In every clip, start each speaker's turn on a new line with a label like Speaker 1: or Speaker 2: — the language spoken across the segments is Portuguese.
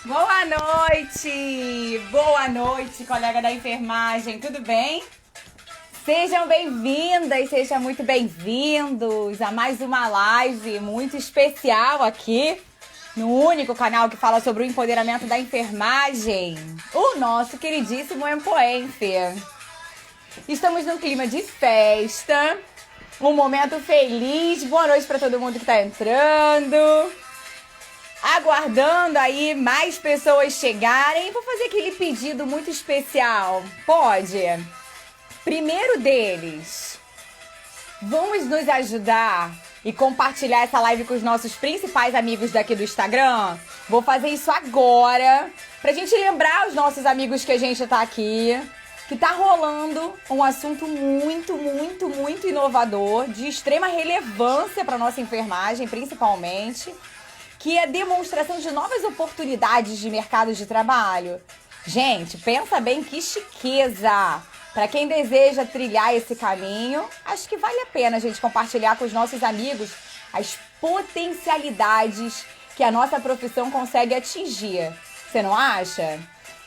Speaker 1: Boa noite, colega da enfermagem, tudo bem? Sejam bem-vindas, sejam muito bem-vindos a mais uma live muito especial aqui no único canal que fala sobre o empoderamento da enfermagem, o nosso queridíssimo Empoenf. Estamos num clima de festa, um momento feliz. Boa noite para todo mundo que está entrando. Aguardando aí mais pessoas chegarem. Vou fazer aquele pedido muito especial. Pode? Primeiro deles, vamos nos ajudar e compartilhar essa live com os nossos principais amigos daqui do Instagram? Vou fazer isso agora, pra gente lembrar os nossos amigos que a gente tá aqui, que tá rolando um assunto muito inovador, de extrema relevância pra nossa enfermagem, principalmente, que é demonstração de novas oportunidades de mercado de trabalho. Gente, pensa bem que chiqueza! Para quem deseja trilhar esse caminho, acho que vale a pena a gente compartilhar com os nossos amigos as potencialidades que a nossa profissão consegue atingir. Você não acha?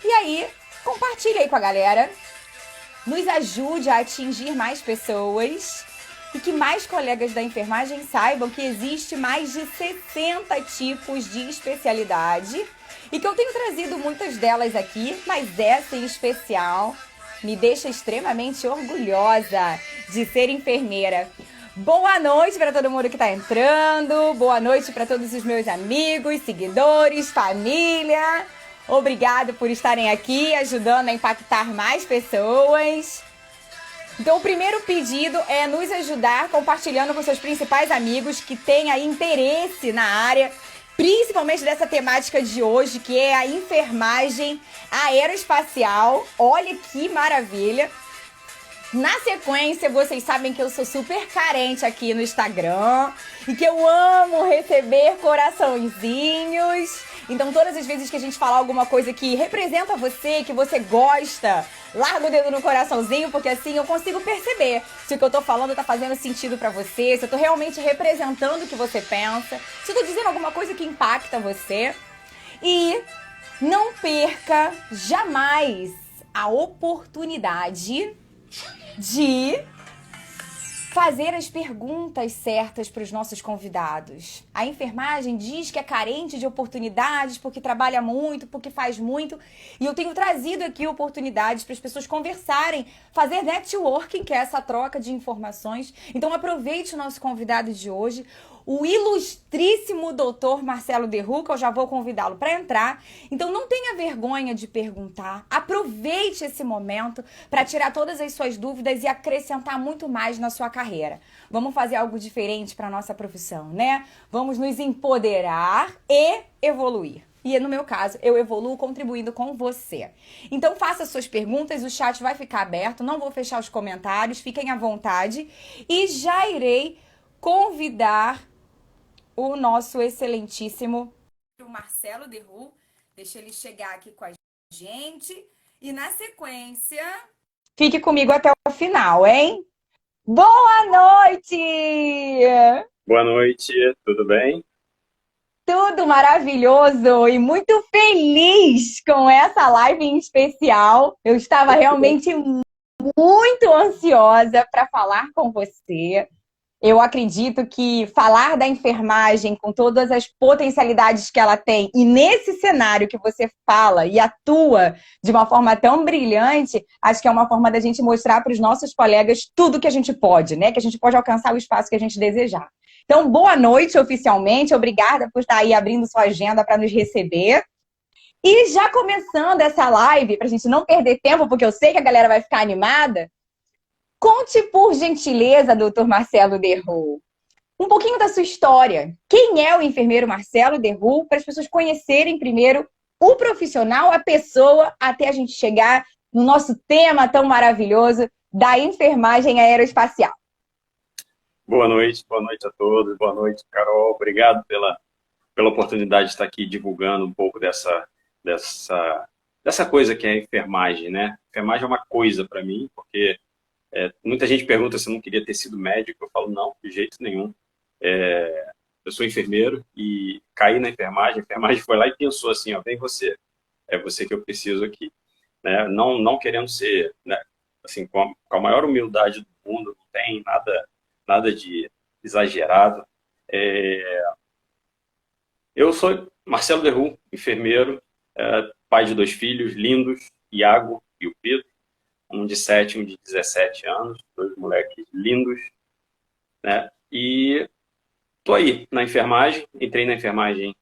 Speaker 1: E aí, compartilha aí com a galera. Nos ajude a atingir mais pessoas e que mais colegas da enfermagem saibam que existe mais de 60 tipos de especialidade e que eu tenho trazido muitas delas aqui, mas essa em especial me deixa extremamente orgulhosa de ser enfermeira. Boa noite para todo mundo que está entrando, boa noite para todos os meus amigos, seguidores, família. Obrigado por estarem aqui ajudando a impactar mais pessoas. Então, o primeiro pedido é nos ajudar compartilhando com seus principais amigos que têm aí interesse na área, principalmente dessa temática de hoje, que é a enfermagem aeroespacial. Olha que maravilha! Na sequência, vocês sabem que eu sou super carente aqui no Instagram e que eu amo receber coraçõezinhos. Então, todas as vezes que a gente falar alguma coisa que representa você, que você gosta, larga o dedo no coraçãozinho, porque assim eu consigo perceber se o que eu tô falando tá fazendo sentido pra você, se eu tô realmente representando o que você pensa, se eu tô dizendo alguma coisa que impacta você. E não perca jamais a oportunidade de fazer as perguntas certas para os nossos convidados. A enfermagem diz que é carente de oportunidades porque trabalha muito, porque faz muito. E eu tenho trazido aqui oportunidades para as pessoas conversarem, fazer networking, que é essa troca de informações. Então aproveite o nosso convidado de hoje, o ilustríssimo doutor Marcelo Derru, que eu já vou convidá-lo para entrar. Então não tenha vergonha de perguntar. Aproveite esse momento para tirar todas as suas dúvidas e acrescentar muito mais na sua carreira. Vamos fazer algo diferente para a nossa profissão, né? Vamos nos empoderar e evoluir. E no meu caso, eu evoluo contribuindo com você. Então faça suas perguntas, o chat vai ficar aberto, não vou fechar os comentários, fiquem à vontade. E já irei convidar o nosso excelentíssimo Marcelo Derru. Deixa ele chegar aqui com a gente. E na sequência, fique comigo até o final, hein? Boa noite!
Speaker 2: Boa noite, tudo bem?
Speaker 1: Tudo maravilhoso e muito feliz com essa live em especial. Eu estava
Speaker 2: Que bom.
Speaker 1: realmente muito ansiosa para falar com você. Eu acredito que falar da enfermagem com todas as potencialidades que ela tem e nesse cenário que você fala e atua de uma forma tão brilhante, acho que é uma forma da gente mostrar para os nossos colegas tudo que a gente pode, né? Que a gente pode alcançar o espaço que a gente desejar. Então, boa noite oficialmente, obrigada por estar aí abrindo sua agenda para nos receber. E já começando essa live, para a gente não perder tempo, porque eu sei que a galera vai ficar animada, conte, por gentileza, doutor Marcelo Derru, um pouquinho da sua história. Quem é o enfermeiro Marcelo Derru, para as pessoas conhecerem primeiro o profissional, a pessoa, até a gente chegar no nosso tema tão maravilhoso da enfermagem aeroespacial.
Speaker 2: Boa noite a todos, boa noite, Carol. Obrigado pela oportunidade de estar aqui divulgando um pouco dessa coisa que é a enfermagem, né? Enfermagem é uma coisa para mim, porque muita gente pergunta se eu não queria ter sido médico. Eu falo, não, de jeito nenhum. eu sou enfermeiro e caí na enfermagem. A enfermagem foi lá e pensou assim, ó, vem você, é você que eu preciso aqui, né? Não querendo ser, né, assim, com a maior humildade do mundo, não tem nada de exagerado. Eu sou Marcelo Derru, enfermeiro, pai de 2 filhos lindos, Iago e o Pedro, um de 7 e um de 17 anos, 2 moleques lindos, né? E tô aí na enfermagem, entrei na enfermagem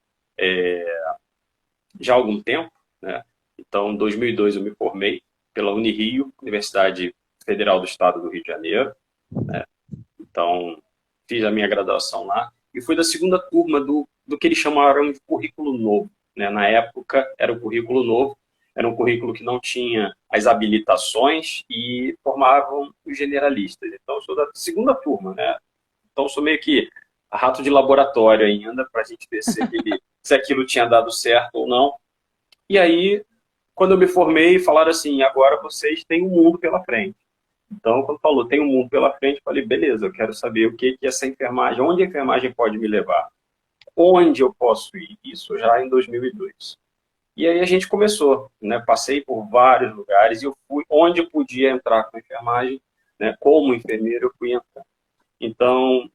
Speaker 2: já há algum tempo, né? Então, em 2002 eu me formei pela Unirio, Universidade Federal do Estado do Rio de Janeiro, né? Então, fiz a minha graduação lá e fui da segunda turma do que eles chamaram de currículo novo, né? Na época era o currículo novo, era um currículo que não tinha as habilitações e formavam os generalistas. Então, eu sou da segunda turma, né? Então, sou meio que rato de laboratório ainda, para a gente ver se aquilo tinha dado certo ou não. E aí, quando eu me formei, falaram assim, agora vocês têm um mundo pela frente. Então, quando falou, tem um mundo pela frente, eu falei, beleza, eu quero saber o que essa enfermagem, onde a enfermagem pode me levar, onde eu posso ir, isso já em 2002. E aí a gente começou, né? Passei por vários lugares e eu fui onde eu podia entrar com a enfermagem, né? Como enfermeiro eu fui entrar. Então,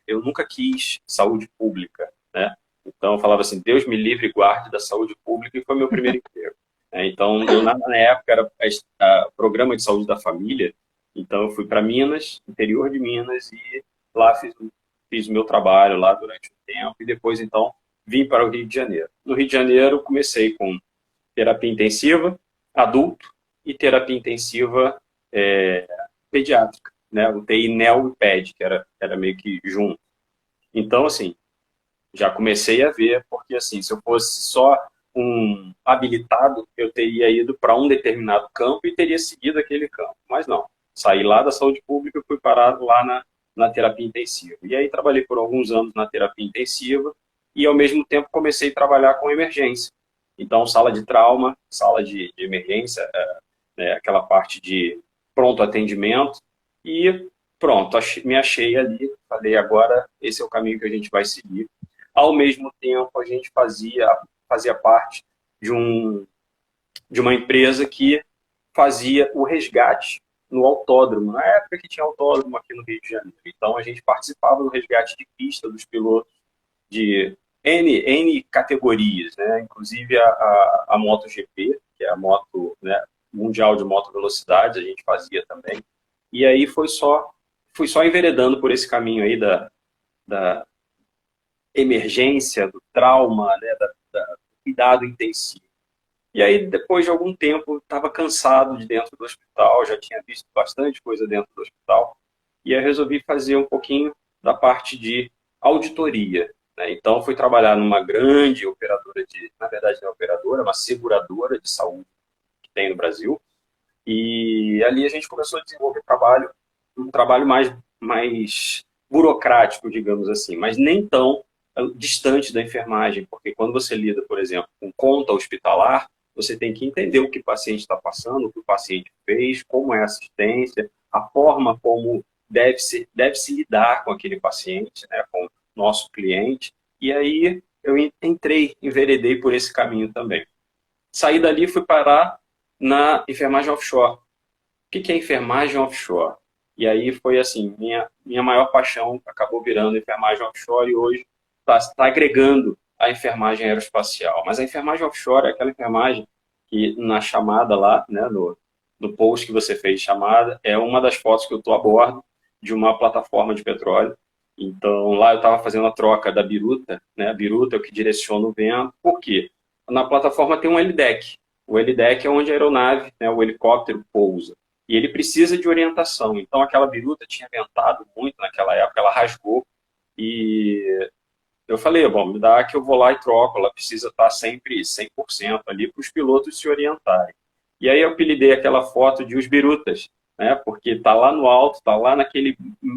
Speaker 2: eu nunca quis saúde pública, né? Então, eu falava assim, Deus me livre e guarde da saúde pública, e foi meu primeiro emprego. Então, na época, era programa de saúde da família, então eu fui para Minas, interior de Minas, e lá fiz o meu trabalho lá durante um tempo, e depois, então, vim para o Rio de Janeiro. No Rio de Janeiro, comecei com terapia intensiva, adulto, e terapia intensiva pediátrica, né? UTI neo e ped, que era meio que junto. Então, assim, já comecei a ver, porque assim, se eu fosse só um habilitado, eu teria ido para um determinado campo e teria seguido aquele campo. Mas não, saí lá da saúde pública e fui parado lá na terapia intensiva. E aí trabalhei por alguns anos na terapia intensiva e, ao mesmo tempo, comecei a trabalhar com emergência. Então, sala de trauma, sala de emergência, né, aquela parte de pronto atendimento e pronto, me achei ali, falei, agora esse é o caminho que a gente vai seguir. Ao mesmo tempo, a gente fazia parte de uma empresa que fazia o resgate no autódromo, na época que tinha autódromo aqui no Rio de Janeiro. Então, a gente participava do resgate de pista dos pilotos de N categorias, né? Inclusive a MotoGP, que é a moto, né, mundial de moto velocidade, a gente fazia também. E aí fui só enveredando por esse caminho aí da emergência, do trauma, né, do cuidado intensivo. E aí, depois de algum tempo, estava cansado de dentro do hospital, já tinha visto bastante coisa dentro do hospital, e aí resolvi fazer um pouquinho da parte de auditoria, né? Então, fui trabalhar numa grande operadora na verdade não é operadora, uma seguradora de saúde que tem no Brasil, e ali a gente começou a desenvolver um trabalho mais burocrático, digamos assim, mas nem tão distante da enfermagem, porque quando você lida, por exemplo, com conta hospitalar, você tem que entender o que o paciente está passando, o que o paciente fez, como é a assistência, a forma como deve se lidar com aquele paciente, né, com o nosso cliente. E aí eu enveredei por esse caminho também. Saí dali e fui parar na enfermagem offshore. O que é enfermagem offshore? E aí foi assim, minha maior paixão acabou virando enfermagem offshore e hoje está agregando a enfermagem aeroespacial. Mas a enfermagem offshore é aquela enfermagem que na chamada lá, né, no post que você fez de chamada, é uma das fotos que eu estou a bordo de uma plataforma de petróleo. Então lá eu estava fazendo a troca da biruta, né? A biruta é o que direciona o vento. Por quê? Na plataforma tem um LDEC. O LDEC é onde a aeronave, né, o helicóptero pousa. E ele precisa de orientação. Então aquela biruta tinha ventado muito naquela época, ela rasgou. E eu falei, bom, me dá que eu vou lá e troco, ela precisa estar sempre 100% ali para os pilotos se orientarem. E aí eu apelidei aquela foto de os birutas, né? Porque está lá no alto, está lá naquele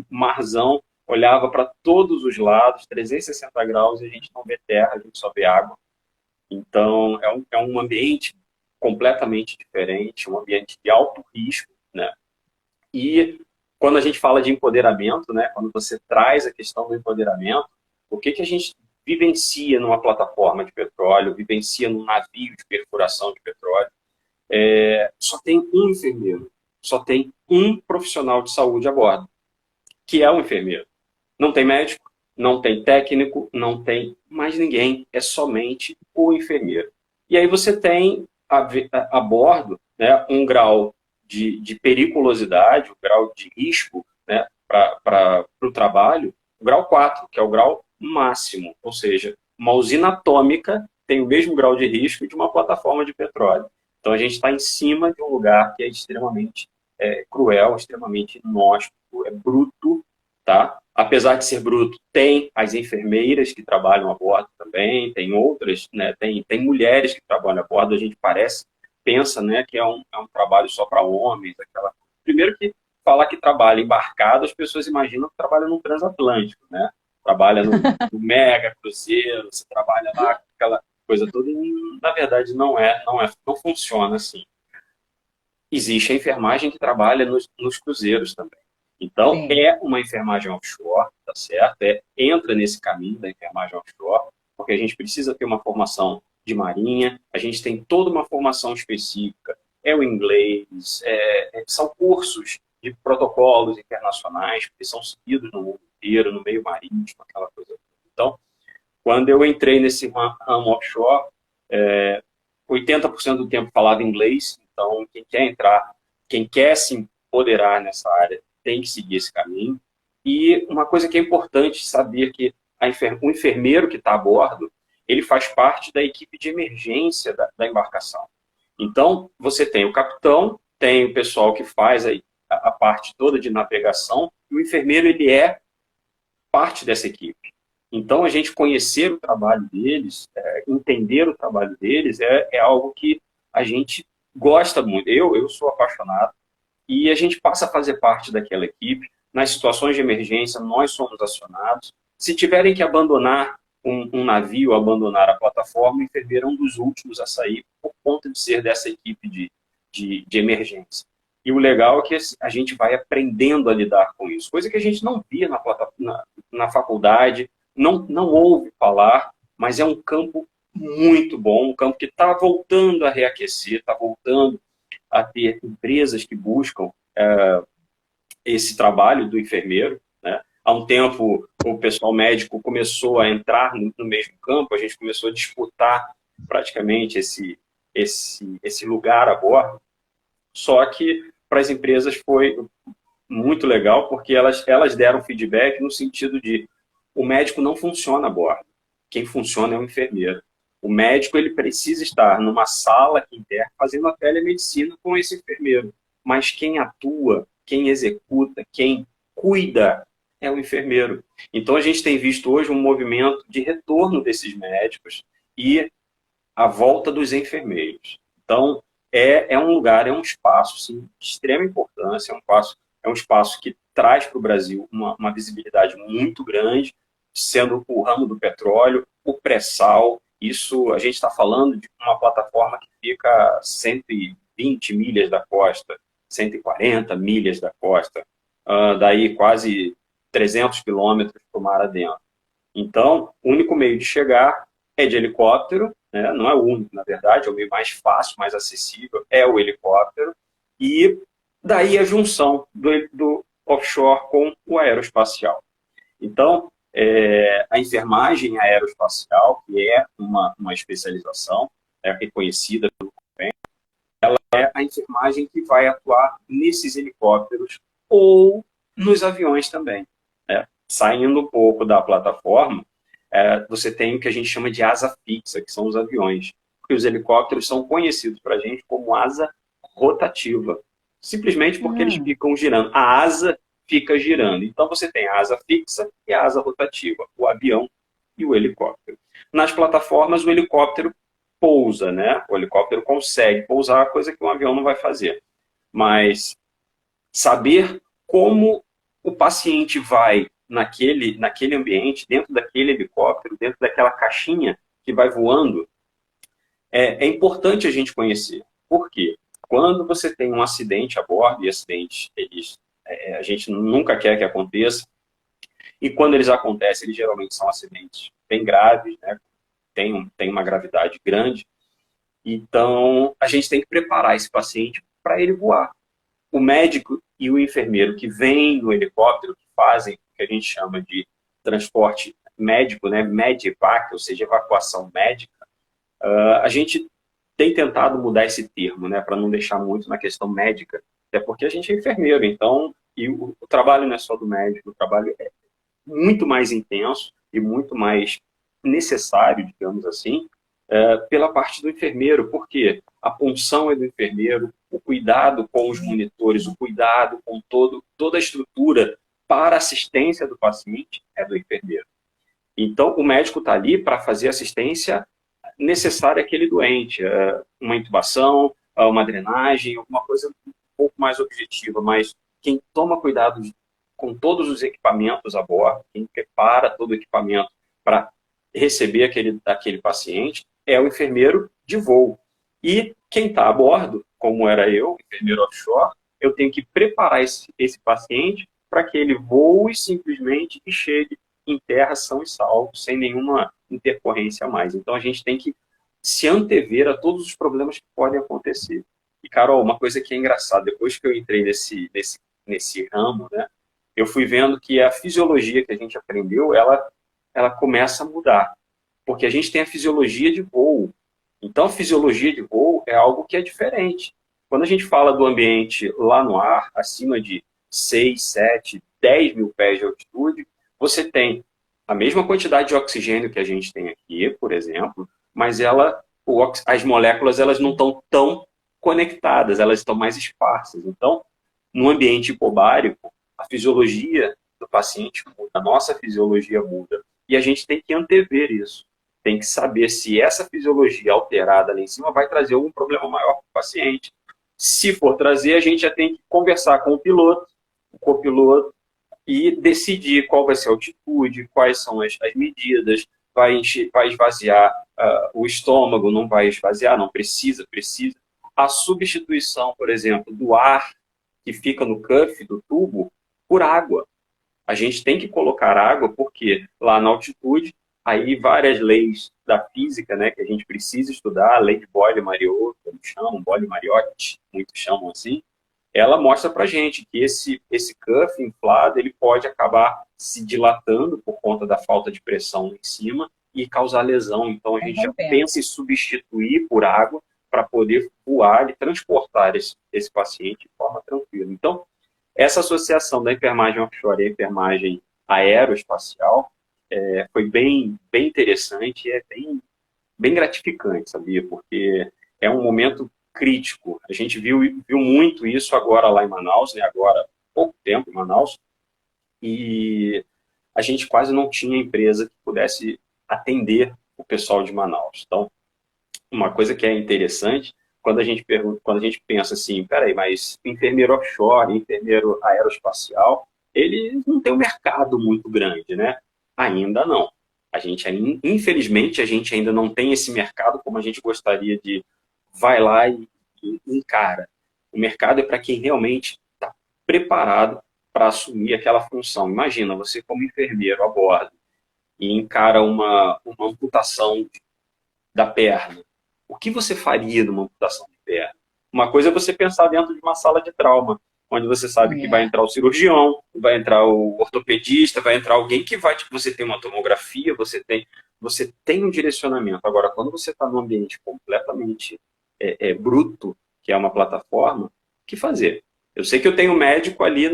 Speaker 2: marzão, olhava para todos os lados, 360 graus, e a gente não vê terra, a gente só vê água. Então, é um ambiente completamente diferente, um ambiente de alto risco, né? E quando a gente fala de empoderamento, né? Quando você traz a questão do empoderamento, O que que a gente vivencia numa plataforma de petróleo, vivencia num navio de perfuração de petróleo? Só tem um enfermeiro, só tem um profissional de saúde a bordo, que é o enfermeiro. Não tem médico, não tem técnico, não tem mais ninguém, é somente o enfermeiro. E aí você tem a bordo, né, um grau de periculosidade, um grau de risco, né, para o trabalho, o grau 4, que é o grau máximo, ou seja, uma usina atômica tem o mesmo grau de risco de uma plataforma de petróleo. Então a gente está em cima de um lugar que é extremamente cruel, extremamente inóspito, é bruto, tá? Apesar de ser bruto, tem as enfermeiras que trabalham a bordo também, tem outras, né? Tem mulheres que trabalham a bordo, a gente pensa, né, que é um trabalho só para homens, aquela. Primeiro que falar que trabalha embarcado, as pessoas imaginam que trabalha no transatlântico, né? Trabalha no mega cruzeiro, você trabalha lá, aquela coisa toda, e na verdade não funciona assim. Existe a enfermagem que trabalha nos cruzeiros também. Então,
Speaker 1: Sim.
Speaker 2: é uma enfermagem offshore, tá certo? Entra nesse caminho da enfermagem offshore, porque a gente precisa ter uma formação de marinha, a gente tem toda uma formação específica, é o inglês, são cursos de protocolos internacionais que são seguidos no mundo inteiro, no meio marítimo, aquela coisa. Então, quando eu entrei nesse ramo offshore, 80% do tempo falava inglês, então quem quer entrar, quem quer se empoderar nessa área, tem que seguir esse caminho. E uma coisa que é importante saber que o enfermeiro que está a bordo, ele faz parte da equipe de emergência da embarcação. Então, você tem o capitão, tem o pessoal que faz a parte toda de navegação, e o enfermeiro ele é parte dessa equipe. Então, a gente conhecer o trabalho deles, entender o trabalho deles, é algo que a gente gosta muito. Eu sou apaixonado e a gente passa a fazer parte daquela equipe. Nas situações de emergência, nós somos acionados. Se tiverem que abandonar um navio, abandonar a plataforma, o enfermeiro é um dos últimos a sair por conta de ser dessa equipe de emergência. E o legal é que a gente vai aprendendo a lidar com isso, coisa que a gente não via na faculdade, não ouve falar, mas é um campo muito bom, um campo que está voltando a reaquecer, está voltando a ter empresas que buscam esse trabalho do enfermeiro, né? Há um tempo, o pessoal médico começou a entrar no mesmo campo, a gente começou a disputar praticamente esse lugar a bordo, só que para as empresas foi muito legal, porque elas deram feedback no sentido de o médico não funciona a bordo, quem funciona é o enfermeiro. O médico ele precisa estar numa sala interna fazendo a telemedicina com esse enfermeiro, mas quem atua, quem executa, quem cuida é o enfermeiro. Então a gente tem visto hoje um movimento de retorno desses médicos e a volta dos enfermeiros. Então é um lugar, é um espaço sim, de extrema importância, é um espaço que traz para o Brasil uma visibilidade muito grande, sendo o ramo do petróleo, o pré-sal. Isso, a gente está falando de uma plataforma que fica a 120 milhas da costa, 140 milhas da costa, daí quase 300 quilômetros para o mar adentro. Então, o único meio de chegar é de helicóptero, né? Não é o único, na verdade, é o meio mais fácil, mais acessível, é o helicóptero, e daí a junção do offshore com o aeroespacial. Então, a enfermagem aeroespacial, que é uma especialização reconhecida pelo governo, ela é a enfermagem que vai atuar nesses helicópteros ou nos aviões também. Né? Saindo um pouco da plataforma, você tem o que a gente chama de asa fixa, que são os aviões. Porque os helicópteros são conhecidos para a gente como asa rotativa. Simplesmente porque eles ficam girando. A asa fica girando. Então, você tem a asa fixa e a asa rotativa, o avião e o helicóptero. Nas plataformas, o helicóptero pousa, né? O helicóptero consegue pousar, coisa que um avião não vai fazer. Mas saber como o paciente vai naquele ambiente, dentro daquele helicóptero, dentro daquela caixinha que vai voando, é importante a gente conhecer. Por quê? Quando você tem um acidente a bordo, e acidentes, a gente nunca quer que aconteça, E quando eles acontecem, eles geralmente são acidentes bem graves, né? Tem uma gravidade grande. Então, a gente tem que preparar esse paciente para ele voar. O médico e o enfermeiro que vêm no helicóptero, que fazem o que a gente chama de transporte médico, né? Medevac, ou seja, evacuação médica, a gente tem tentado mudar esse termo, né? Para não deixar muito na questão médica, até porque a gente é enfermeiro, então, e o trabalho não é só do médico, o trabalho é muito mais intenso e muito mais necessário, digamos assim, pela parte do enfermeiro, porque a punção é do enfermeiro, o cuidado com os monitores, o cuidado com toda a estrutura para assistência do paciente é do enfermeiro. Então, o médico está ali para fazer assistência necessária àquele doente, uma intubação, uma drenagem, alguma coisa um pouco mais objetiva, mas quem toma cuidado com todos os equipamentos a bordo, quem prepara todo o equipamento para receber aquele paciente, é o enfermeiro de voo. E quem está a bordo, como era eu, enfermeiro offshore, eu tenho que preparar esse paciente para que ele voe simplesmente e chegue em terra são e salvo, sem nenhuma intercorrência a mais. Então a gente tem que se antever a todos os problemas que podem acontecer. E, Carol, uma coisa que é engraçada, depois que eu entrei nesse ramo, né, eu fui vendo que a fisiologia que a gente aprendeu, ela começa a mudar. Porque a gente tem a fisiologia de voo. Então, a fisiologia de voo é algo que é diferente. Quando a gente fala do ambiente lá no ar, acima de 6, 7, 10 mil pés de altitude, você tem a mesma quantidade de oxigênio que a gente tem aqui, por exemplo, mas as moléculas elas não estão tão conectadas, elas estão mais esparsas. Então, no ambiente hipobárico, a fisiologia do paciente muda, a nossa fisiologia muda. E a gente tem que antever isso. Tem que saber se essa fisiologia alterada lá em cima vai trazer algum problema maior para o paciente. Se for trazer, a gente já tem que conversar com o piloto, o copiloto, e decidir qual vai ser a altitude, quais são as medidas, vai esvaziar o estômago, não vai esvaziar, não precisa. A substituição, por exemplo, do ar que fica no cuff do tubo por água. A gente tem que colocar água porque lá na altitude, aí várias leis da física, né, que a gente precisa estudar, a lei de Boyle-Mariotte, como chamam, Boyle-Mariotte, muitos chamam assim, ela mostra pra gente que esse cuff inflado, ele pode acabar se dilatando por conta da falta de pressão em cima e causar lesão. Então a gente já pensa em substituir por água para poder voar e transportar esse paciente de forma tranquila. Então, essa associação da enfermagem offshore e a enfermagem aeroespacial foi bem interessante e é bem gratificante, sabia? Porque é um momento crítico. A gente viu muito isso agora lá em Manaus, né? Agora há pouco tempo em Manaus, e a gente quase não tinha empresa que pudesse atender o pessoal de Manaus. Então, uma coisa que é interessante, quando a gente pensa assim, peraí, mas enfermeiro offshore, enfermeiro aeroespacial, eles não têm um mercado muito grande, né? Ainda não. Infelizmente, a gente ainda não tem esse mercado como a gente gostaria de. Vai lá e encara. O mercado é para quem realmente está preparado para assumir aquela função. Imagina, você como enfermeiro a bordo e encara uma amputação da perna. O que você faria numa amputação de perna? Uma coisa é você pensar dentro de uma sala de trauma, onde você sabe que vai entrar o cirurgião, vai entrar o ortopedista, vai entrar alguém que vai, tipo, você tem uma tomografia, você tem um direcionamento. Agora, quando você está num ambiente completamente bruto, que é uma plataforma, o que fazer? Eu sei que eu tenho um médico ali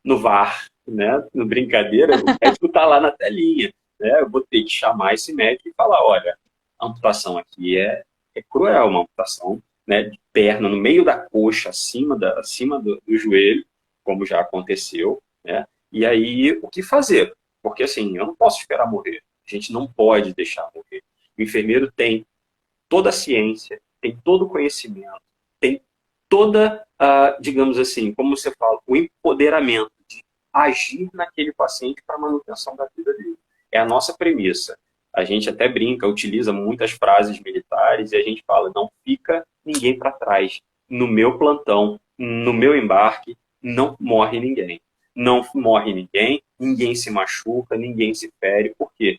Speaker 2: no VAR, né? No brincadeira, o médico está lá na telinha, né? Eu vou ter que chamar esse médico e falar, olha, a amputação aqui é cruel, uma amputação, né, de perna no meio da coxa, acima do joelho, como já aconteceu, né? E aí, o que fazer? Porque, assim, eu não posso esperar morrer. A gente não pode deixar morrer. O enfermeiro tem toda a ciência, tem todo o conhecimento, tem toda, digamos assim, como você fala, o empoderamento de agir naquele paciente para a manutenção da vida dele. É a nossa premissa. A gente até brinca, utiliza muitas frases militares e a gente fala, não fica ninguém para trás. No meu plantão, no meu embarque, não morre ninguém. Não morre ninguém ninguém se machuca, ninguém se fere. Por quê?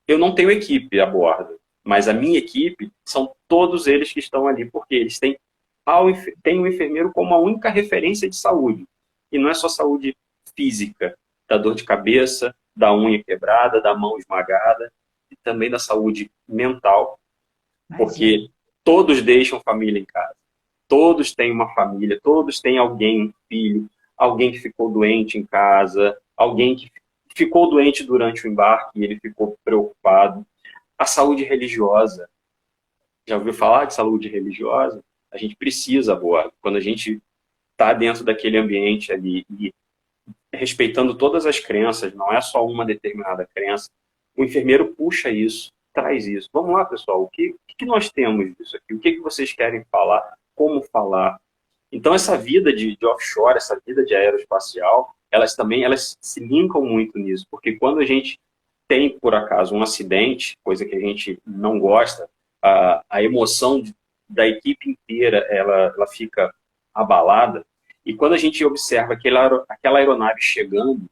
Speaker 2: Eu não tenho equipe a bordo, mas a minha equipe são todos eles que estão ali, porque eles têm o enfermeiro como a única referência de saúde. E não é só saúde física, da dor de cabeça, da unha quebrada, da mão esmagada, e também da saúde mental, porque todos deixam família em casa. Todos têm uma família, todos têm alguém, um filho, alguém que ficou doente em casa, alguém que ficou doente durante o embarque e ele ficou preocupado. A saúde religiosa. Já ouviu falar de saúde religiosa? A gente precisa, agora, quando a gente está dentro daquele ambiente ali e respeitando todas as crenças, não é só uma determinada crença, o enfermeiro puxa isso, traz isso. Vamos lá, pessoal, o que nós temos disso aqui? O que vocês querem falar? Como falar? Então, essa vida de offshore, essa vida de aeroespacial, elas se linkam muito nisso, porque quando a gente tem, por acaso, um acidente, coisa que a gente não gosta, a emoção da equipe inteira, ela fica abalada, e quando a gente observa aquela aeronave chegando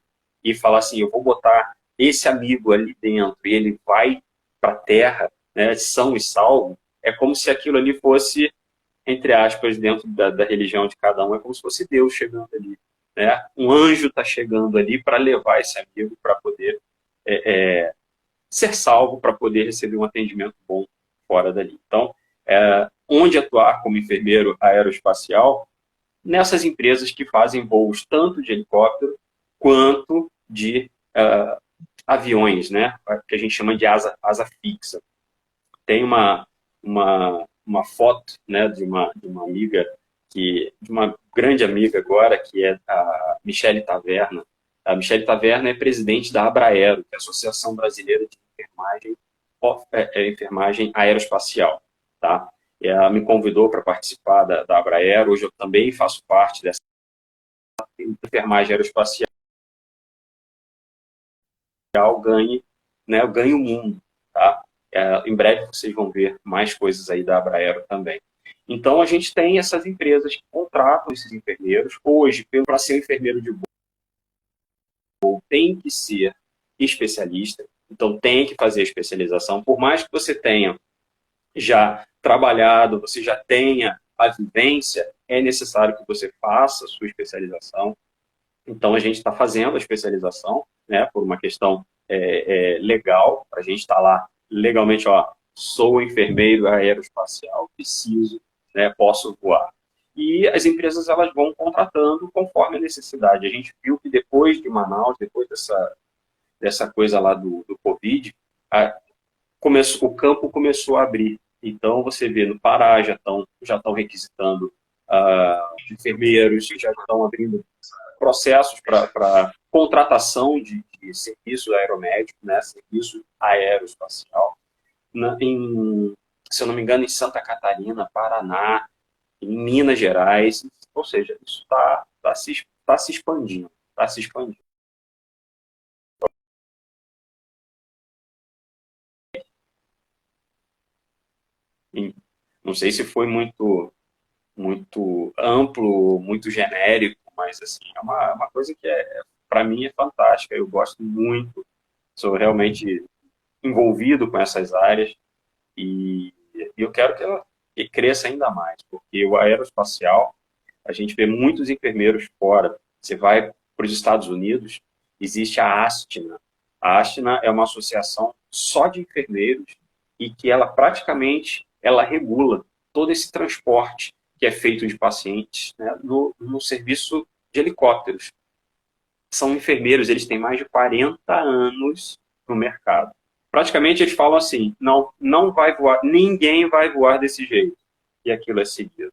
Speaker 2: e fala assim, eu vou botar esse amigo ali dentro e ele vai para a Terra, né, são e salvo, é como se aquilo ali fosse, entre aspas, dentro da religião de cada um, é como se fosse Deus chegando ali. Né? Um anjo está chegando ali para levar esse amigo para poder ser salvo, para poder receber um atendimento bom fora dali. Então, onde atuar como enfermeiro aeroespacial? Nessas empresas que fazem voos tanto de helicóptero quanto de aviões, né? Que a gente chama de asa fixa. Tem uma foto, né, de uma amiga, de uma grande amiga agora, que é a Michele Taverna. A Michele Taverna é presidente da Abraero, que é a Associação Brasileira de Enfermagem Aeroespacial. Tá? Ela me convidou para participar da Abraero. Hoje eu também faço parte dessa enfermagem aeroespacial. Ganhe o mundo. Tá? Em breve vocês vão ver mais coisas aí da Abraero também. Então a gente tem essas empresas que contratam esses enfermeiros. Hoje, para ser um enfermeiro de voo, tem que ser especialista. Então tem que fazer especialização. Por mais que você tenha já trabalhado, você já tenha a vivência, é necessário que você faça a sua especialização. Então, a gente está fazendo a especialização, né, por uma questão legal, para a gente estar lá legalmente, sou enfermeiro aeroespacial, preciso, né, posso voar. E as empresas elas vão contratando conforme a necessidade. A gente viu que depois de Manaus, depois dessa coisa lá do Covid, o campo começou a abrir. Então, você vê, no Pará já estão requisitando enfermeiros, já estão abrindo processos para contratação de serviço aeromédico, né, serviço aeroespacial. Se eu não me engano, em Santa Catarina, Paraná, em Minas Gerais, ou seja, isso está se expandindo, está se expandindo. Não sei se foi muito amplo, muito genérico, mas assim, é uma coisa que para mim é fantástica. Eu gosto muito, sou realmente envolvido com essas áreas e eu quero que ela cresça ainda mais, porque o aeroespacial, a gente vê muitos enfermeiros fora. Você vai para os Estados Unidos, existe a ASTNA. A ASTNA é uma associação só de enfermeiros e que ela praticamente regula todo esse transporte que é feito de pacientes, né, no serviço de helicópteros. São enfermeiros, eles têm mais de 40 anos no mercado. Praticamente eles falam assim, não vai voar, ninguém vai voar desse jeito. E aquilo é seguido.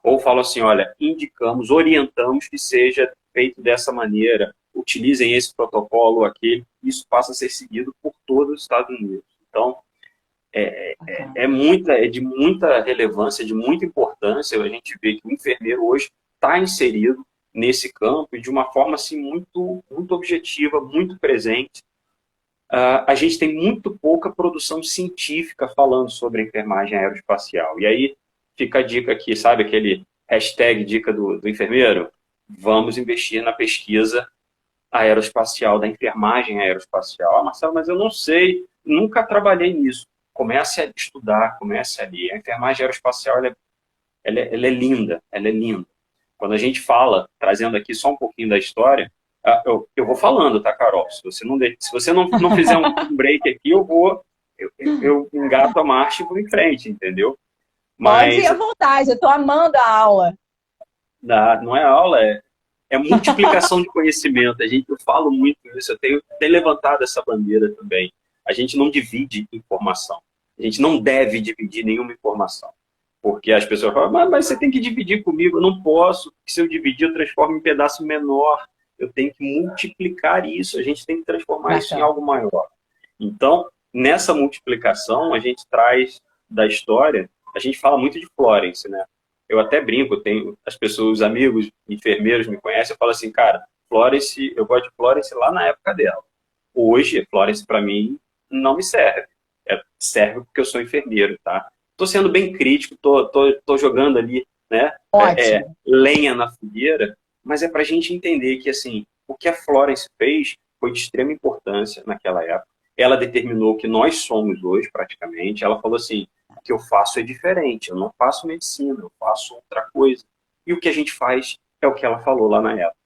Speaker 2: Ou falam assim, olha, orientamos que seja feito dessa maneira, utilizem esse protocolo ou aquele, isso passa a ser seguido por todos os Estados Unidos. Então, é de muita relevância, de muita importância. A gente vê que o enfermeiro hoje está inserido nesse campo e de uma forma assim, muito objetiva, muito presente. A gente tem muito pouca produção científica falando sobre a enfermagem aeroespacial. E aí fica a dica aqui, sabe aquele hashtag dica do enfermeiro? Vamos investir na pesquisa aeroespacial, da enfermagem aeroespacial. Ah, Marcelo, mas eu não sei, nunca trabalhei nisso. Comece a estudar, comece a ler. A enfermagem aeroespacial, ela é linda, ela é linda. Quando a gente fala, trazendo aqui só um pouquinho da história, eu vou falando, tá, Carol? Se você não fizer um break aqui, eu engato a marcha e vou em frente, entendeu?
Speaker 1: Pode ir
Speaker 2: Mas
Speaker 1: à vontade, eu tô amando a aula.
Speaker 2: não é aula, é multiplicação de conhecimento. Eu falo muito isso, eu tenho levantado essa bandeira também. A gente não divide informação. A gente não deve dividir nenhuma informação. Porque as pessoas falam, mas você tem que dividir comigo. Eu não posso, porque se eu dividir, eu transformo em pedaço menor. Eu tenho que multiplicar isso. A gente tem que transformar isso em
Speaker 1: Bacana.
Speaker 2: algo maior. Então, nessa multiplicação, a gente traz da história, a gente fala muito de Florence, né? Eu até brinco, tenho as pessoas, os amigos, enfermeiros me conhecem, eu falo assim, cara, Florence, eu gosto de Florence lá na época dela. Hoje, Florence, para mim, não me serve. Serve porque eu sou enfermeiro, tá? Tô sendo bem crítico, tô jogando ali, né,
Speaker 1: Ótimo.
Speaker 2: lenha na fogueira, mas é para a gente entender que, assim, o que a Florence fez foi de extrema importância naquela época. Ela determinou o que nós somos hoje, praticamente. Ela falou assim, o que eu faço é diferente, eu não faço medicina, eu faço outra coisa. E o que a gente faz é o que ela falou lá na época.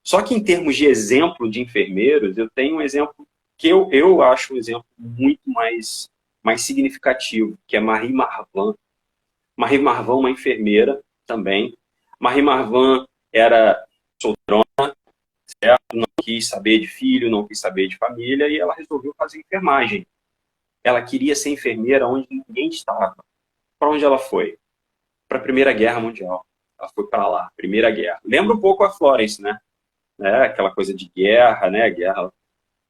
Speaker 2: Só que em termos de exemplo de enfermeiros, eu tenho um exemplo que eu acho um exemplo muito mais significativo, que é Marie Marvin. Marie Marvin, uma enfermeira também. Marie Marvin era solteirona, certo? Não quis saber de filho, não quis saber de família, e ela resolveu fazer enfermagem. Ela queria ser enfermeira onde ninguém estava. Para onde ela foi? Para a Primeira Guerra Mundial. Ela foi para lá, Primeira Guerra. Lembra um pouco a Florence, né? Aquela coisa de guerra, né? Guerra.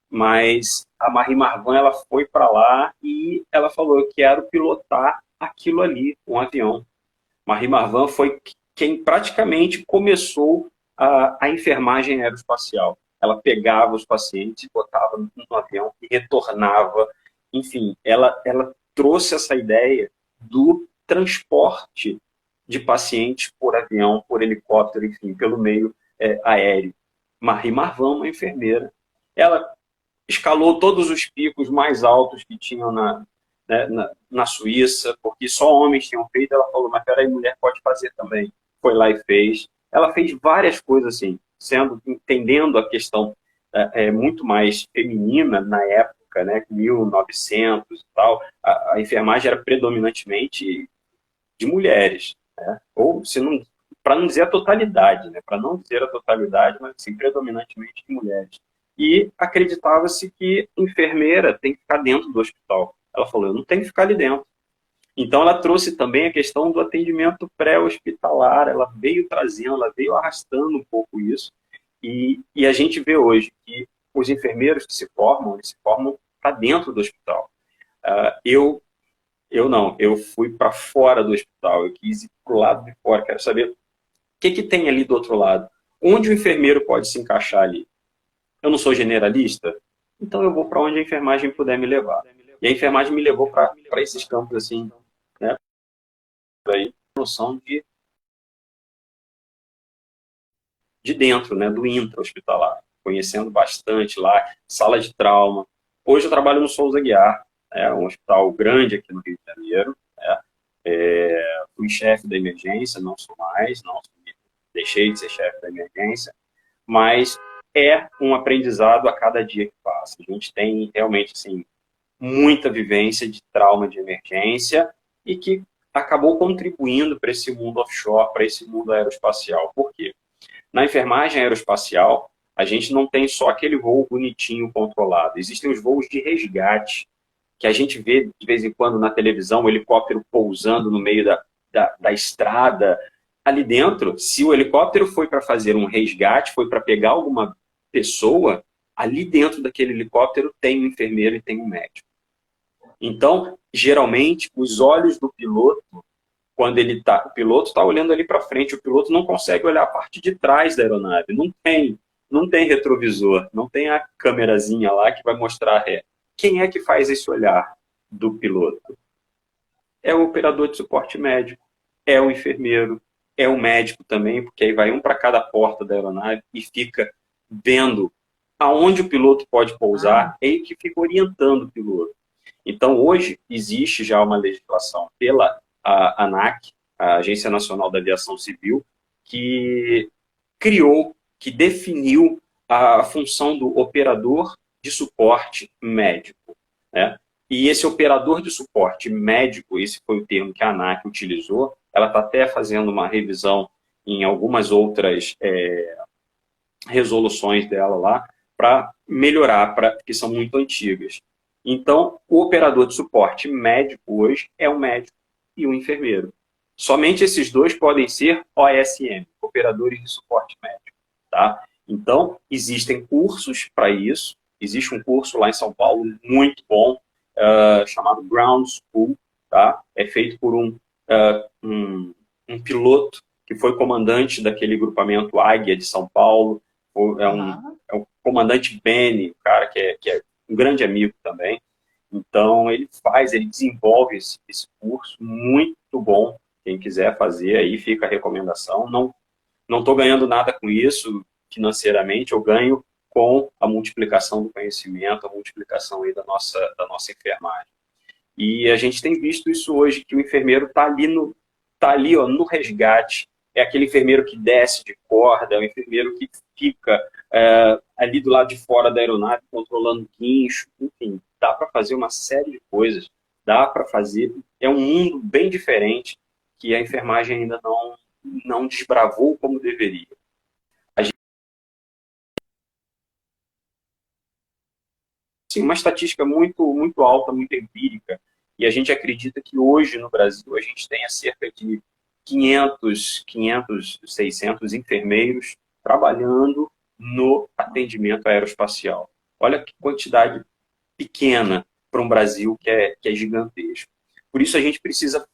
Speaker 2: Mas a Marie Marvin, ela foi para lá e ela falou: eu quero pilotar aquilo ali, um avião. Marie Marvin foi quem praticamente começou a enfermagem aeroespacial. Ela pegava os pacientes, botava no avião e retornava. Enfim, ela trouxe essa ideia do transporte de pacientes por avião, por helicóptero, enfim, pelo meio aéreo. Marie Marvin, uma enfermeira, ela escalou todos os picos mais altos que tinham na Suíça, porque só homens tinham feito. Ela falou, mas peraí, mulher pode fazer também. Foi lá e fez. Ela fez várias coisas assim, entendendo a questão muito mais feminina na época, né, 1900 e tal. A enfermagem era predominantemente de mulheres, né? Ou se não, para não dizer a totalidade, né? Para não dizer a totalidade, mas assim, predominantemente de mulheres. E acreditava-se que enfermeira tem que ficar dentro do hospital. Ela falou, eu não tenho que ficar ali dentro. Então ela trouxe também a questão do atendimento pré-hospitalar, ela veio trazendo, ela veio arrastando um pouco isso, e a gente vê hoje que os enfermeiros que se formam, eles se formam para dentro do hospital. Eu não, eu fui para fora do hospital, eu quis ir para o lado de fora, quero saber o que tem ali do outro lado. Onde o enfermeiro pode se encaixar ali? Eu não sou generalista, então eu vou para onde a enfermagem puder me levar. E a enfermagem me levou para esses campos assim, né? Aí, noção de dentro, né? Do intra-hospitalar, conhecendo bastante lá, sala de trauma. Hoje eu trabalho no Souza Aguiar, um hospital grande aqui no Rio de Janeiro, né? Fui chefe da emergência, não sou mais, não deixei de ser chefe da emergência, mas é um aprendizado a cada dia que passa. A gente tem realmente assim, muita vivência de trauma de emergência e que acabou contribuindo para esse mundo offshore, para esse mundo aeroespacial. Por quê? Na enfermagem aeroespacial, a gente não tem só aquele voo bonitinho controlado. Existem os voos de resgate, que a gente vê de vez em quando na televisão, o helicóptero pousando no meio da estrada. Ali dentro, se o helicóptero foi para fazer um resgate, foi para pegar alguma pessoa, ali dentro daquele helicóptero tem um enfermeiro e tem um médico. Então, geralmente, os olhos do piloto, quando o piloto está olhando ali para frente, o piloto não consegue olhar a parte de trás da aeronave, não tem retrovisor, não tem a câmerazinha lá que vai mostrar a ré. Quem é que faz esse olhar do piloto? É o operador de suporte médico, é o enfermeiro, é o médico também, porque aí vai um para cada porta da aeronave e fica vendo aonde o piloto pode pousar, ele que fica orientando o piloto. Então, hoje, existe já uma legislação pela ANAC, a Agência Nacional da Aviação Civil, que criou, que definiu a função do operador de suporte médico, né? E esse operador de suporte médico, esse foi o termo que a ANAC utilizou, ela está até fazendo uma revisão em algumas outras resoluções dela lá, para melhorar, que são muito antigas. Então, o operador de suporte médico hoje é um médico e um enfermeiro. Somente esses dois podem ser OSM, operadores de suporte médico. Tá? Então, existem cursos para isso. Existe um curso lá em São Paulo muito bom, chamado Ground School. Tá? É feito por um piloto que foi comandante daquele grupamento Águia de São Paulo. É o comandante Benny, um cara que é um grande amigo também. Então, ele desenvolve esse curso muito bom. Quem quiser fazer, aí fica a recomendação. Não estou ganhando nada com isso financeiramente, eu ganho com a multiplicação do conhecimento, a multiplicação aí da nossa enfermagem. E a gente tem visto isso hoje, que o enfermeiro está ali no resgate. É aquele enfermeiro que desce de corda, é o enfermeiro que fica ali do lado de fora da aeronave, controlando guincho, enfim, dá para fazer uma série de coisas, dá para fazer, é um mundo bem diferente que a enfermagem ainda não desbravou como deveria. Sim, uma estatística muito, muito alta, muito empírica, e a gente acredita que hoje no Brasil a gente tenha cerca de 500, 600 enfermeiros trabalhando no atendimento aeroespacial. Olha que quantidade pequena para um Brasil que é gigantesco. Por isso a gente precisa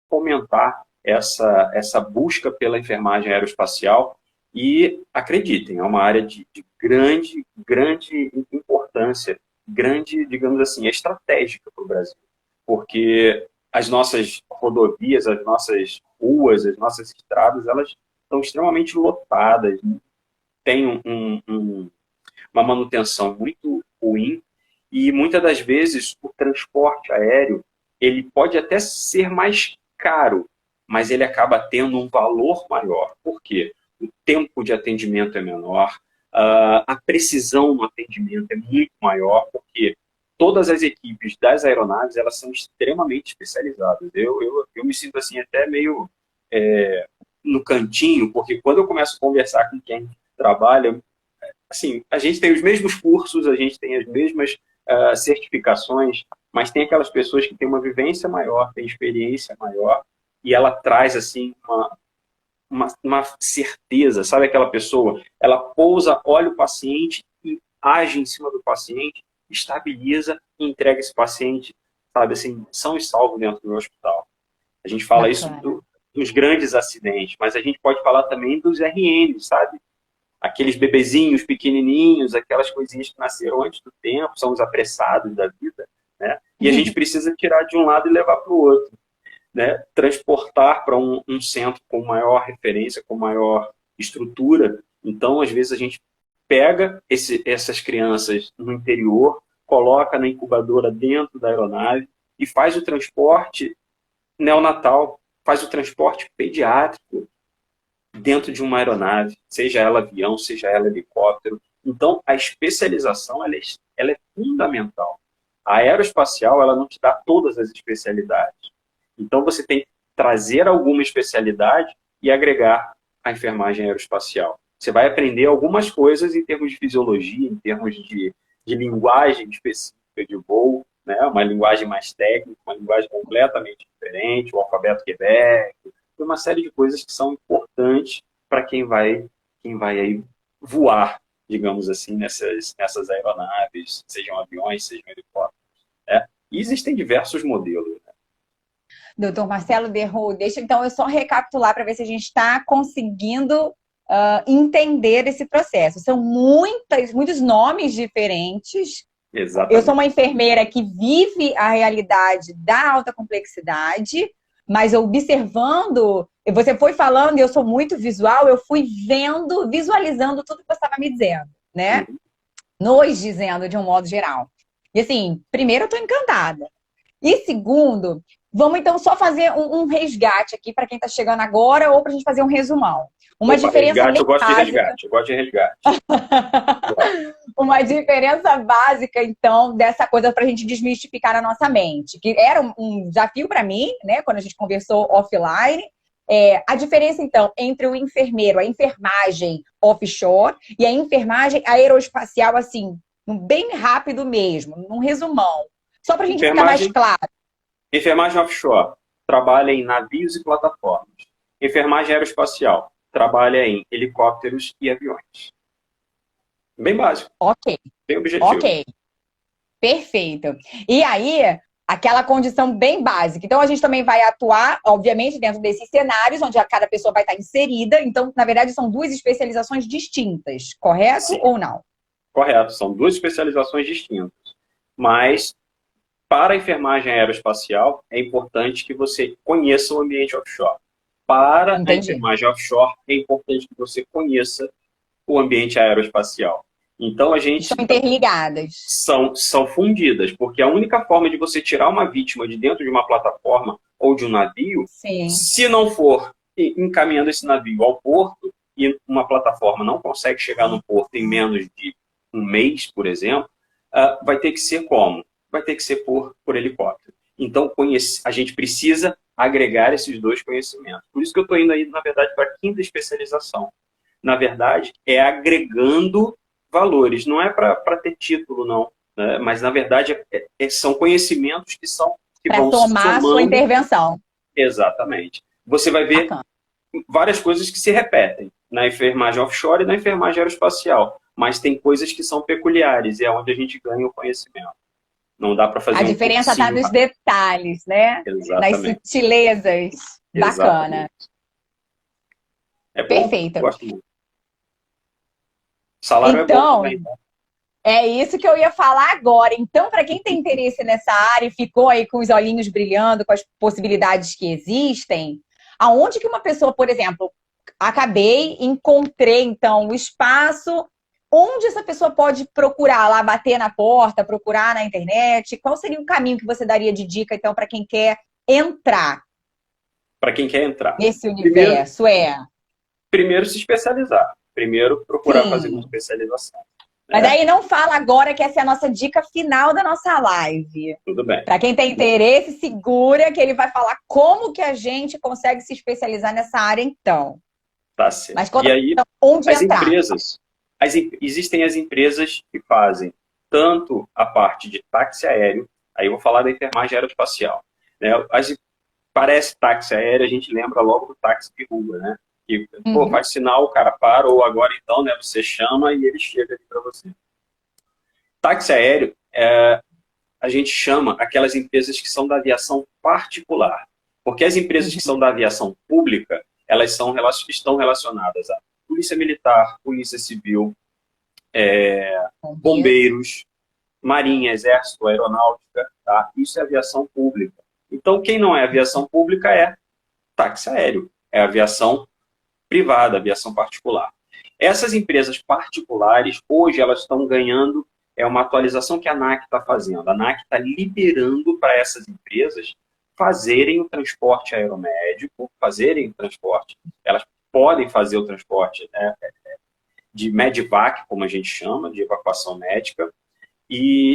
Speaker 2: fomentar essa busca pela enfermagem aeroespacial e, acreditem, é uma área de grande importância, grande, digamos assim, estratégica para o Brasil. Porque as nossas rodovias, as nossas ruas, as nossas estradas, elas estão extremamente lotadas, tem uma manutenção muito ruim e muitas das vezes o transporte aéreo ele pode até ser mais caro, mas ele acaba tendo um valor maior. Por quê? O tempo de atendimento é menor, a precisão no atendimento é muito maior, porque todas as equipes das aeronaves elas são extremamente especializadas. Eu me sinto assim até meio no cantinho, porque quando eu começo a conversar com quem trabalha, assim, a gente tem os mesmos cursos, a gente tem as mesmas certificações, mas tem aquelas pessoas que têm uma vivência maior, têm experiência maior, e ela traz assim uma certeza, sabe aquela pessoa? Ela pousa, olha o paciente e age em cima do paciente, estabiliza e entrega esse paciente, sabe, assim, são e salvo dentro do hospital. A gente fala isso dos grandes acidentes, mas a gente pode falar também dos RNs, sabe? Aqueles bebezinhos pequenininhos, aquelas coisinhas que nasceram antes do tempo, são os apressados da vida, né? E a gente precisa tirar de um lado e levar para o outro, né? Transportar para um centro com maior referência, com maior estrutura. Então, às vezes, a gente pega essas crianças no interior, coloca na incubadora dentro da aeronave e faz o transporte neonatal, faz o transporte pediátrico dentro de uma aeronave, seja ela avião, seja ela helicóptero. Então, a especialização ela é fundamental. A aeroespacial ela não te dá todas as especialidades. Então, você tem que trazer alguma especialidade e agregar a enfermagem aeroespacial. Você vai aprender algumas coisas em termos de fisiologia, em termos de linguagem específica de voo, né? Uma linguagem mais técnica, uma linguagem completamente diferente, o alfabeto Quebec, uma série de coisas que são importantes para quem vai aí voar, digamos assim, nessas aeronaves, sejam aviões, sejam helicópteros. Né? E existem diversos modelos. Né?
Speaker 1: Doutor Marcelo Derro, deixa então eu só recapitular para ver se a gente está conseguindo entender esse processo. São muitos nomes diferentes.
Speaker 2: Exatamente.
Speaker 1: Eu sou uma enfermeira que vive a realidade da alta complexidade, mas observando, você foi falando, e eu sou muito visual, eu fui vendo, visualizando tudo que você estava me dizendo, né? Nos dizendo de um modo geral. E assim, primeiro, eu estou encantada. E segundo, vamos então só fazer um resgate aqui para quem está chegando agora ou para a gente fazer um resumão. Uma
Speaker 2: Opa,
Speaker 1: diferença
Speaker 2: resgate,
Speaker 1: bem
Speaker 2: eu gosto de
Speaker 1: básica.
Speaker 2: resgate, eu gosto de resgate.
Speaker 1: Uma diferença básica, então, dessa coisa para a gente desmistificar na nossa mente, que era um desafio para mim, né, quando a gente conversou offline. A diferença, então, entre o enfermeiro, a enfermagem offshore e a enfermagem aeroespacial, assim, bem rápido mesmo, num resumão. Só para a gente ficar mais claro.
Speaker 2: Enfermagem offshore trabalha em navios e plataformas. Enfermagem aeroespacial trabalha em helicópteros e aviões. Bem básico.
Speaker 1: Ok.
Speaker 2: Bem objetivo.
Speaker 1: Ok. Perfeito. E aí, aquela condição bem básica. Então, a gente também vai atuar, obviamente, dentro desses cenários, onde cada pessoa vai estar inserida. Então, na verdade, são duas especializações distintas, correto?
Speaker 2: Sim.
Speaker 1: Ou não?
Speaker 2: Correto, são duas especializações distintas. Mas, para a enfermagem aeroespacial, é importante que você conheça o ambiente offshore. Para a enfermagem offshore, é importante que você conheça o ambiente aeroespacial. Então, a gente...
Speaker 1: São interligadas.
Speaker 2: São fundidas, porque a única forma de você tirar uma vítima de dentro de uma plataforma ou de um navio,
Speaker 1: Sim.
Speaker 2: Se não for encaminhando esse navio ao porto, e uma plataforma não consegue chegar no porto em menos de um mês, por exemplo, vai ter que ser como? Vai ter que ser por helicóptero. Então, a gente precisa agregar esses dois conhecimentos. Por isso que eu estou indo aí, na verdade, para a quinta especialização. Na verdade, é agregando valores. Não é para ter título, não. Né? Mas, na verdade, são conhecimentos que vão
Speaker 1: somar a sua intervenção.
Speaker 2: Exatamente. Você vai ver várias coisas que se repetem na enfermagem offshore e na enfermagem aeroespacial. Mas tem coisas que são peculiares e é onde a gente ganha o conhecimento. Não dá para fazer
Speaker 1: A diferença está nos detalhes, né?
Speaker 2: Exatamente.
Speaker 1: Nas sutilezas. Bacana.
Speaker 2: É bom?
Speaker 1: Perfeito.
Speaker 2: Gosto muito. Salário é bom também, né?
Speaker 1: É isso que eu ia falar agora. Então, para quem tem interesse nessa área e ficou aí com os olhinhos brilhando, com as possibilidades que existem, aonde que uma pessoa, por exemplo, encontrei, então, o espaço, onde essa pessoa pode procurar lá, bater na porta, procurar na internet? Qual seria o caminho que você daria de dica, então, para quem quer entrar?
Speaker 2: Para quem quer entrar.
Speaker 1: Nesse universo,
Speaker 2: Primeiro se especializar. Primeiro procurar fazer uma especialização.
Speaker 1: Mas aí não fala agora que essa é a nossa dica final da nossa live.
Speaker 2: Tudo bem.
Speaker 1: Para quem tem interesse, segura que ele vai falar como que a gente consegue se especializar nessa área, então.
Speaker 2: Tá certo.
Speaker 1: Mas
Speaker 2: e aí,
Speaker 1: onde entrar?
Speaker 2: Existem as empresas que fazem tanto a parte de táxi aéreo, aí eu vou falar da enfermagem aeroespacial. Né? Parece táxi aéreo, a gente lembra logo do táxi de rua, né? Que, faz sinal, o cara para, ou agora então, né, você chama e ele chega ali para você. Táxi aéreo, a gente chama aquelas empresas que são da aviação particular. Porque as empresas que são da aviação pública, elas estão relacionadas a polícia militar, polícia civil, bombeiros, marinha, exército, aeronáutica, tá? Isso é aviação pública. Então, quem não é aviação pública é táxi aéreo, é aviação privada, aviação particular. Essas empresas particulares, hoje, elas estão ganhando, uma atualização que a ANAC está fazendo. A ANAC está liberando para essas empresas fazerem o transporte aeromédico, elas podem fazer o transporte de Medivac, como a gente chama, de evacuação médica,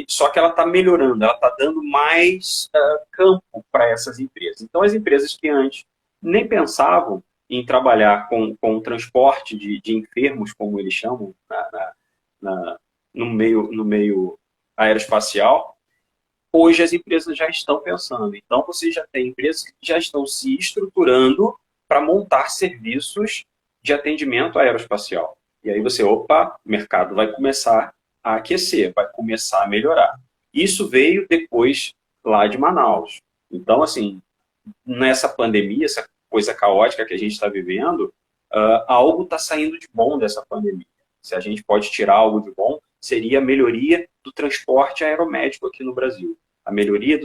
Speaker 2: só que ela está melhorando, ela está dando mais campo para essas empresas. Então, as empresas que antes nem pensavam em trabalhar com transporte de enfermos, como eles chamam, no meio aeroespacial, hoje as empresas já estão pensando. Então, você já tem empresas que já estão se estruturando para montar serviços de atendimento aeroespacial. E aí o mercado vai começar a aquecer, vai começar a melhorar. Isso veio depois lá de Manaus. Então, assim, nessa pandemia, essa coisa caótica que a gente está vivendo, algo está saindo de bom dessa pandemia. Se a gente pode tirar algo de bom, seria a melhoria do transporte aeromédico aqui no Brasil. A melhoria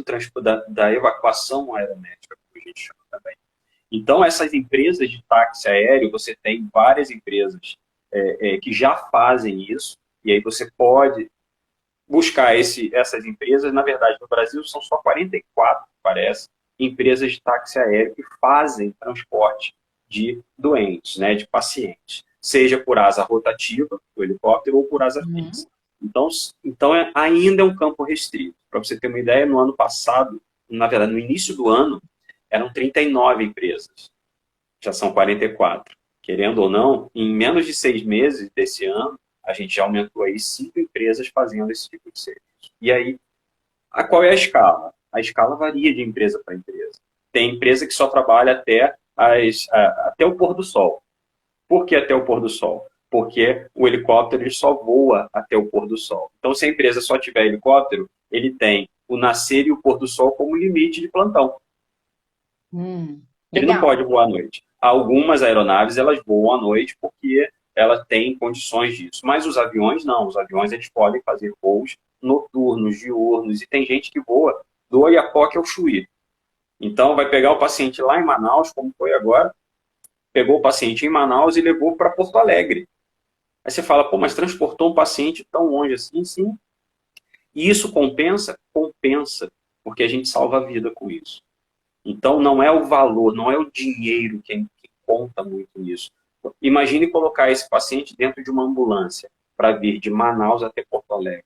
Speaker 2: da evacuação aeromédica, como a gente chama também. Então, essas empresas de táxi aéreo, você tem várias empresas que já fazem isso, e aí você pode buscar essas empresas. Na verdade, no Brasil são só 44, parece, empresas de táxi aéreo que fazem transporte de doentes, né, de pacientes, seja por asa rotativa, do helicóptero, ou por asa fixa. Então ainda é um campo restrito. Para você ter uma ideia, no ano passado, na verdade, no início do ano, eram 39 empresas. Já são 44. Querendo ou não, em menos de 6 meses desse ano, a gente já aumentou aí 5 empresas fazendo esse tipo de serviço. E aí, qual é a escala? A escala varia de empresa para empresa. Tem empresa que só trabalha até o pôr do sol. Por que até o pôr do sol? Porque o helicóptero ele só voa até o pôr do sol. Então, se a empresa só tiver helicóptero, ele tem o nascer e o pôr do sol como limite de plantão. Ele não pode voar à noite. Algumas aeronaves elas voam à noite porque elas têm condições disso. Mas os aviões não. Os aviões eles podem fazer voos noturnos, diurnos. E tem gente que voa do Oiapoque ao Chuí. Então, vai pegar o paciente lá em Manaus, como foi agora, pegou o paciente em Manaus e levou para Porto Alegre. Aí você fala, pô, mas transportou um paciente tão longe assim? Sim. E isso compensa? Compensa, porque a gente salva a vida com isso. Então, não é o valor, não é o dinheiro que conta muito nisso. Imagine colocar esse paciente dentro de uma ambulância para vir de Manaus até Porto Alegre.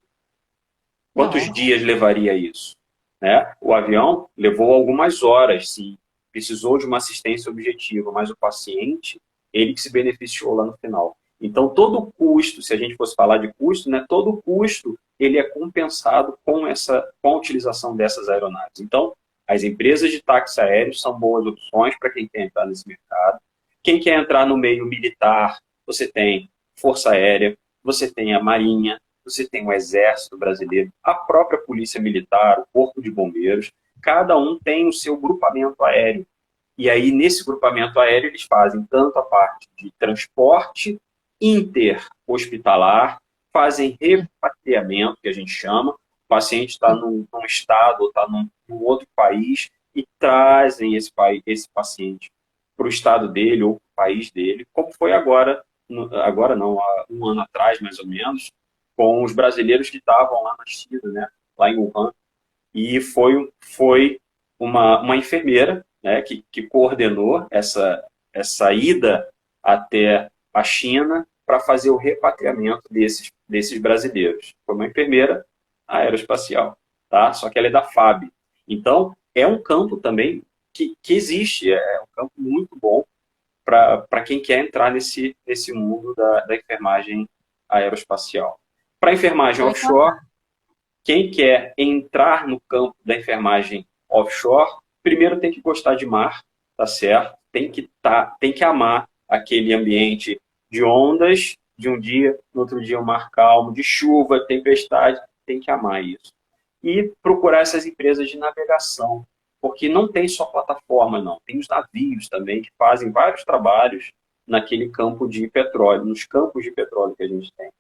Speaker 2: Quantos dias levaria isso? Né? O avião levou algumas horas, sim. Precisou de uma assistência objetiva, mas o paciente, ele que se beneficiou lá no final. Então, todo o custo, se a gente fosse falar de custo, né, todo o custo ele é compensado com a utilização dessas aeronaves. Então, as empresas de táxi aéreo são boas opções para quem quer entrar nesse mercado. Quem quer entrar no meio militar, você tem Força Aérea, você tem a Marinha, você tem o Exército Brasileiro, a própria Polícia Militar, o Corpo de Bombeiros. Cada um tem o seu grupamento aéreo. E aí, nesse grupamento aéreo, eles fazem tanto a parte de transporte interhospitalar, fazem repatriamento, que a gente chama. O paciente está num estado ou está num outro país e trazem esse paciente para o estado dele ou para o país dele, como foi agora não, há um ano atrás, mais ou menos, com os brasileiros que estavam lá na China, né, lá em Wuhan. E foi uma enfermeira, né, que coordenou essa ida até a China para fazer o repatriamento desses brasileiros. Foi uma enfermeira aeroespacial, tá? Só que ela é da FAB. Então, é um campo também que existe, é um campo muito bom para quem quer entrar nesse mundo da enfermagem aeroespacial. Para a enfermagem offshore, quem quer entrar no campo da enfermagem offshore, primeiro tem que gostar de mar, tá certo? Tem que amar aquele ambiente de ondas, de um dia, no outro dia um mar calmo, de chuva, tempestade, tem que amar isso. E procurar essas empresas de navegação, porque não tem só plataforma, não. Tem os navios também que fazem vários trabalhos naquele campo de petróleo, nos campos de petróleo que a gente tem.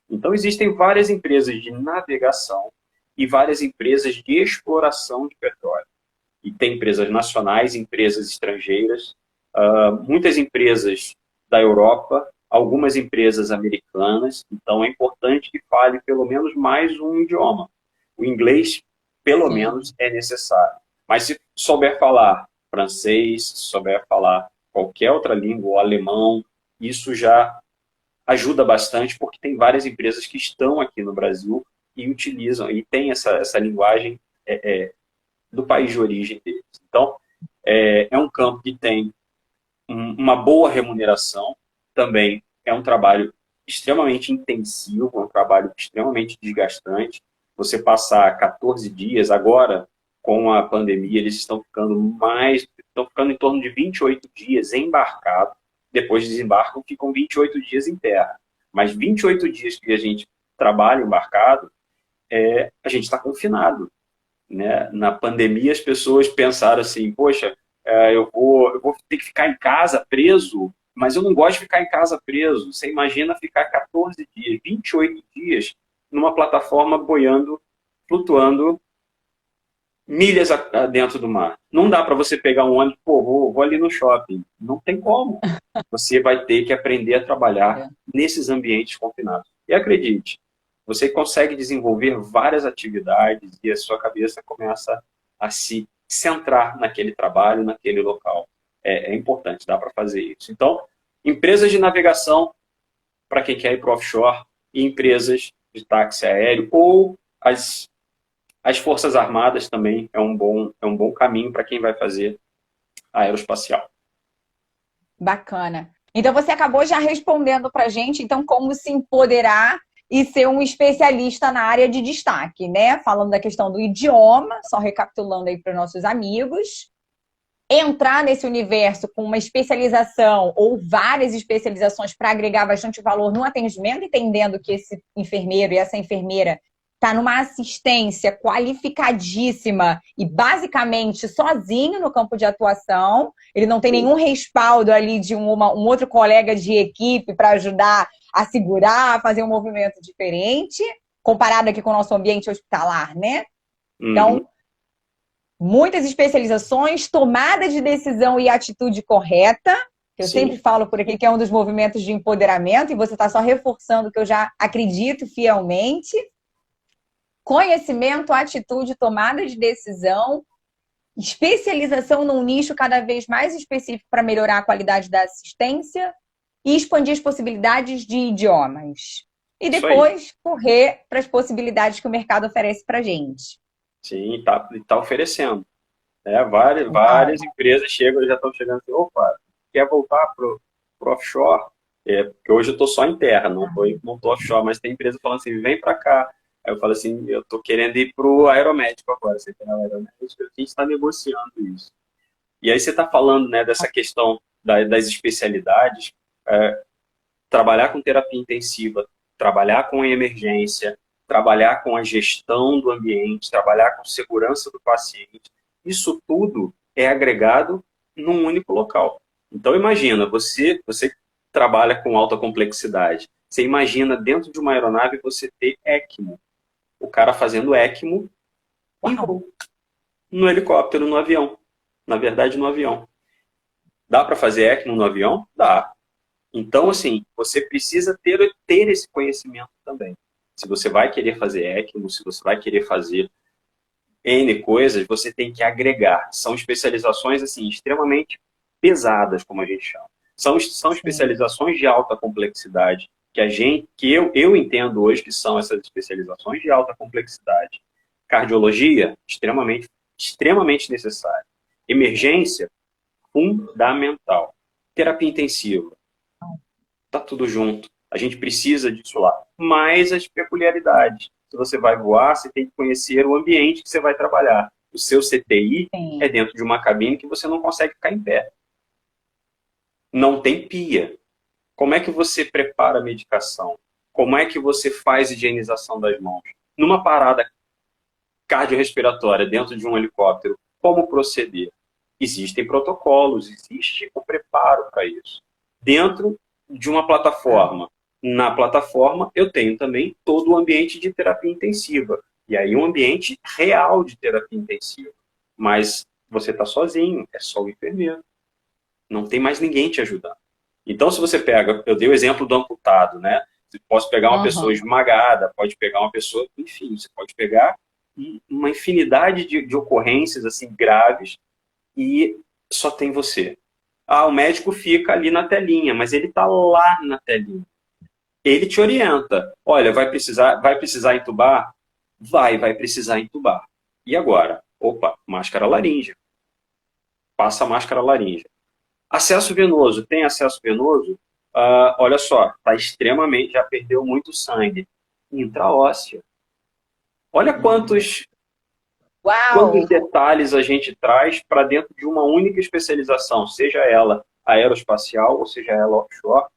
Speaker 2: Então, existem várias empresas de navegação e várias empresas de exploração de petróleo. E tem empresas nacionais, empresas estrangeiras, muitas empresas da Europa, algumas empresas americanas. Então, é importante que fale pelo menos mais um idioma. O inglês, pelo menos, é necessário. Mas se souber falar francês, se souber falar qualquer outra língua, ou alemão, isso já ajuda bastante, porque tem várias empresas que estão aqui no Brasil e utilizam, e tem essa linguagem do país de origem deles. Então, é um campo que tem uma boa remuneração, também é um trabalho extremamente intensivo, é um trabalho extremamente desgastante. Você passar 14 dias, agora, com a pandemia, eles estão ficando em torno de 28 dias embarcados. Depois desembarcam, ficam 28 dias em terra. Mas 28 dias que a gente trabalha embarcado, a gente está confinado. Né? Na pandemia, as pessoas pensaram assim, poxa, eu vou ter que ficar em casa preso, mas eu não gosto de ficar em casa preso. Você imagina ficar 14 dias, 28 dias numa plataforma boiando, flutuando milhas dentro do mar. Não dá para você pegar um ônibus, pô, vou ali no shopping. Não tem como. Você vai ter que aprender a trabalhar nesses ambientes confinados. E acredite, você consegue desenvolver várias atividades e a sua cabeça começa a se centrar naquele trabalho, naquele local. É importante, dá para fazer isso. Então, empresas de navegação, para quem quer ir para o offshore, e empresas de táxi aéreo, ou as Forças Armadas também é um bom caminho para quem vai fazer aeroespacial.
Speaker 1: Bacana. Então você acabou já respondendo para a gente, então, como se empoderar e ser um especialista na área de destaque, né? Falando da questão do idioma, só recapitulando aí para os nossos amigos. Entrar nesse universo com uma especialização ou várias especializações para agregar bastante valor no atendimento, entendendo que esse enfermeiro e essa enfermeira está numa assistência qualificadíssima e basicamente sozinho no campo de atuação. Ele não tem nenhum respaldo ali de um outro colega de equipe para ajudar a segurar, a fazer um movimento diferente, comparado aqui com o nosso ambiente hospitalar, né? Então, muitas especializações, tomada de decisão e atitude correta. Eu sempre falo por aqui que é um dos movimentos de empoderamento e você está só reforçando que eu já acredito fielmente. Conhecimento, atitude, tomada de decisão, especialização num nicho cada vez mais específico para melhorar a qualidade da assistência e expandir as possibilidades de idiomas. E depois correr para as possibilidades que o mercado oferece para a gente.
Speaker 2: Sim, tá oferecendo. Várias empresas já estão chegando assim, opa, quer voltar pro offshore? Porque hoje eu estou só em terra, não tô offshore, mas tem empresa falando assim, vem para cá. Aí eu falo assim, eu estou querendo ir pro aeromédico agora, você tem aeromédico, a gente está negociando isso. E aí você está falando, né, dessa questão das especialidades, trabalhar com terapia intensiva, trabalhar com emergência, trabalhar com a gestão do ambiente, trabalhar com segurança do paciente. Isso tudo é agregado num único local. Então, imagina, você trabalha com alta complexidade. Você imagina dentro de uma aeronave você ter ECMO. O cara fazendo ECMO em voo, no helicóptero, no avião. Na verdade, no avião. Dá para fazer ECMO no avião? Dá. Então, assim, você precisa ter esse conhecimento também. Se você vai querer fazer ECMO, se você vai querer fazer N coisas, você tem que agregar. São especializações, assim, extremamente pesadas, como a gente chama. São especializações de alta complexidade, que eu entendo hoje que são essas especializações de alta complexidade. Cardiologia, extremamente necessária. Emergência, fundamental. Terapia intensiva, tá tudo junto. A gente precisa disso lá. Mas as peculiaridades. Se você vai voar, você tem que conhecer o ambiente que você vai trabalhar. O seu CTI é dentro de uma cabine que você não consegue ficar em pé. Não tem pia. Como é que você prepara a medicação? Como é que você faz higienização das mãos? Numa parada cardiorrespiratória dentro de um helicóptero, como proceder? Existem protocolos, existe o preparo para isso. Dentro de uma plataforma. Na plataforma, eu tenho também todo o ambiente de terapia intensiva. E aí um ambiente real de terapia intensiva. Mas você está sozinho, é só o enfermeiro. Não tem mais ninguém te ajudando. Então, se você pega, eu dei o exemplo do amputado, né? Você pode pegar uma pessoa esmagada, pode pegar uma pessoa, enfim, você pode pegar uma infinidade de ocorrências assim graves e só tem você. O médico fica ali na telinha, mas ele está lá na telinha. Ele te orienta. Olha, vai precisar entubar? Vai precisar entubar. E agora? Opa, máscara laríngea. Passa a máscara laríngea. Acesso venoso. Tem acesso venoso? Olha só, está extremamente, já perdeu muito sangue. Intraóssea. Olha quantos detalhes a gente traz para dentro de uma única especialização, seja ela aeroespacial ou seja ela offshore.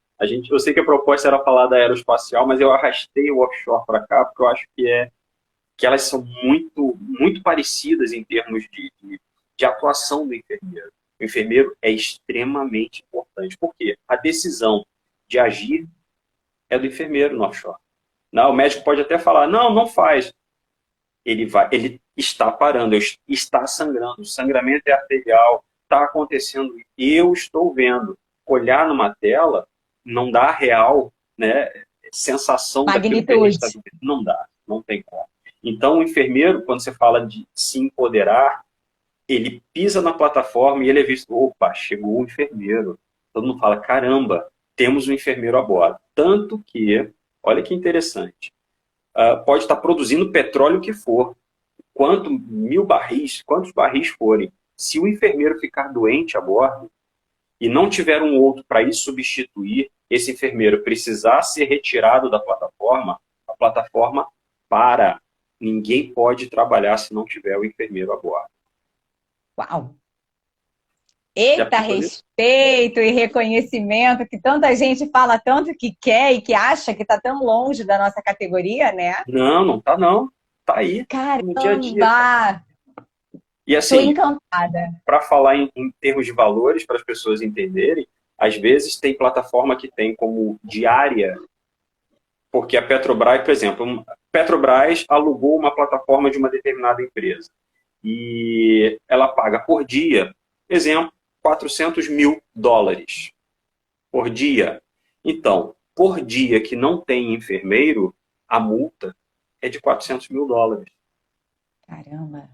Speaker 2: Eu sei que a proposta era falar da aeroespacial, mas eu arrastei o offshore para cá porque eu acho que elas são muito parecidas em termos de atuação do enfermeiro. O enfermeiro é extremamente importante. Por quê? A decisão de agir é do enfermeiro no offshore. Não, o médico pode até falar, não faz. ele está parando, está sangrando, o sangramento é arterial, está acontecendo, eu estou vendo. Olhar numa tela não dá a real, né, sensação daquilo que a gente está
Speaker 1: Magnitude.
Speaker 2: vivendo. Não dá, não tem como. Então, o enfermeiro, quando você fala de se empoderar, ele pisa na plataforma e ele é visto, opa, chegou o enfermeiro. Todo mundo fala, caramba, temos um enfermeiro a bordo. Tanto que, olha que interessante, pode estar produzindo petróleo que for, quantos barris forem. Se o enfermeiro ficar doente a bordo e não tiver um outro para ir substituir, esse enfermeiro precisar ser retirado da plataforma, a plataforma para. Ninguém pode trabalhar se não tiver o enfermeiro a bordo.
Speaker 1: Uau!
Speaker 2: Já
Speaker 1: Eita,
Speaker 2: pensou nisso?
Speaker 1: respeito e reconhecimento que tanta gente fala tanto que quer e que acha que está tão longe da nossa categoria, né?
Speaker 2: Não, não tá não. Tá aí, no dia a dia.
Speaker 1: Caramba!
Speaker 2: E
Speaker 1: Tô
Speaker 2: assim,
Speaker 1: encantada.
Speaker 2: para falar em termos de valores, para as pessoas entenderem, às vezes tem plataforma que tem como diária, porque a Petrobras, por exemplo, Petrobras alugou uma plataforma de uma determinada empresa e ela paga por dia, exemplo, US$ 400 mil por dia. Então, por dia que não tem enfermeiro, a multa é de US$ 400 mil.
Speaker 1: Caramba!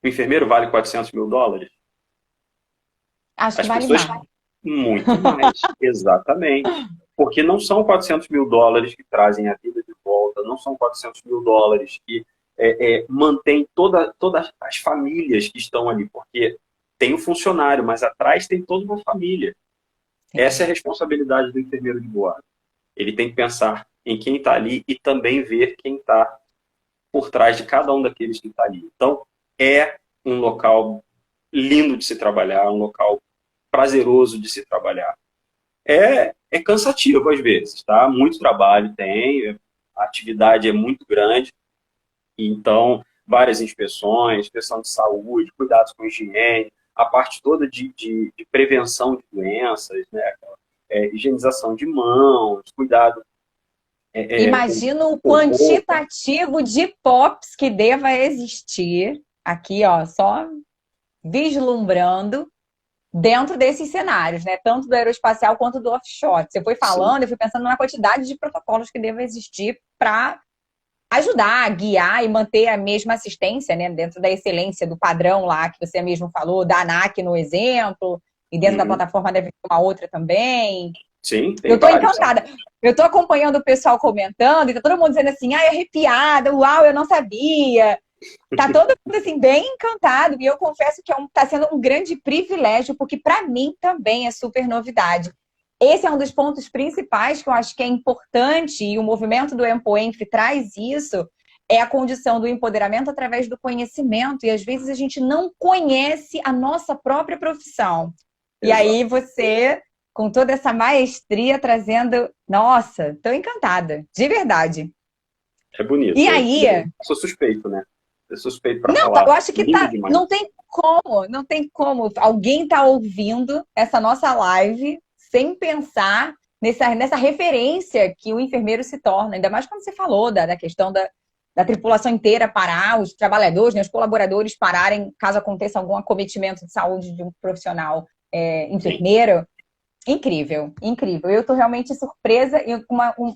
Speaker 2: O enfermeiro vale US$ 400 mil?
Speaker 1: Acho que
Speaker 2: As
Speaker 1: vale
Speaker 2: pessoas,
Speaker 1: mais.
Speaker 2: muito mais, exatamente. Porque não são US$ 400 mil que trazem a vida de volta, não são US$ 400 mil que mantém todas as famílias que estão ali, porque tem o funcionário, mas atrás tem toda uma família.
Speaker 1: Sim.
Speaker 2: Essa é a responsabilidade do enfermeiro de bordo. Ele tem que pensar em quem está ali e também ver quem está por trás de cada um daqueles que está ali. Então, é um local lindo de se trabalhar, um local prazeroso de se trabalhar. É cansativo às vezes, tá? Muito trabalho tem, a atividade é muito grande, então várias inspeções, inspeção de saúde, cuidados com higiene, a parte toda de prevenção de doenças, né? Higienização de mãos, cuidado
Speaker 1: Imagino o
Speaker 2: com roupa.
Speaker 1: quantitativo de POPs que deva existir aqui, ó, só vislumbrando dentro desses cenários, né? Tanto do aeroespacial quanto do offshore. Você foi
Speaker 2: Sim,
Speaker 1: falando, eu fui pensando na quantidade de protocolos que devem existir para ajudar, guiar e manter a mesma assistência, né? Dentro da excelência do padrão lá que você mesmo falou, da ANAC no exemplo, e dentro da
Speaker 2: uhum.
Speaker 1: plataforma deve ter uma outra também.
Speaker 2: Sim, tem
Speaker 1: Eu tô
Speaker 2: vários.
Speaker 1: encantada. Eu tô acompanhando o pessoal comentando e tá todo mundo dizendo assim, ai, arrepiada, uau, eu não sabia. Tá todo mundo assim bem encantado e eu confesso que tá sendo um grande privilégio porque para mim também é super novidade. Esse é um dos pontos principais que eu acho que é importante e o movimento do Empoenf traz isso, é a condição do empoderamento através do conhecimento e às vezes a gente não conhece a nossa própria profissão. E
Speaker 2: Exato.
Speaker 1: aí você, com toda essa maestria, trazendo... Nossa, tô encantada, de verdade.
Speaker 2: É bonito.
Speaker 1: E
Speaker 2: Eu
Speaker 1: aí,
Speaker 2: sou suspeito, né? Eu sou suspeito para
Speaker 1: não,
Speaker 2: falar.
Speaker 1: eu acho que
Speaker 2: Lindo
Speaker 1: tá,
Speaker 2: demais.
Speaker 1: não tem como. Alguém tá ouvindo essa nossa live sem pensar nessa referência que o enfermeiro se torna. Ainda mais quando você falou da questão da tripulação inteira parar, os trabalhadores, né, os colaboradores pararem caso aconteça algum acometimento de saúde de um profissional
Speaker 2: Sim.
Speaker 1: enfermeiro. Incrível, incrível. Eu estou realmente surpresa e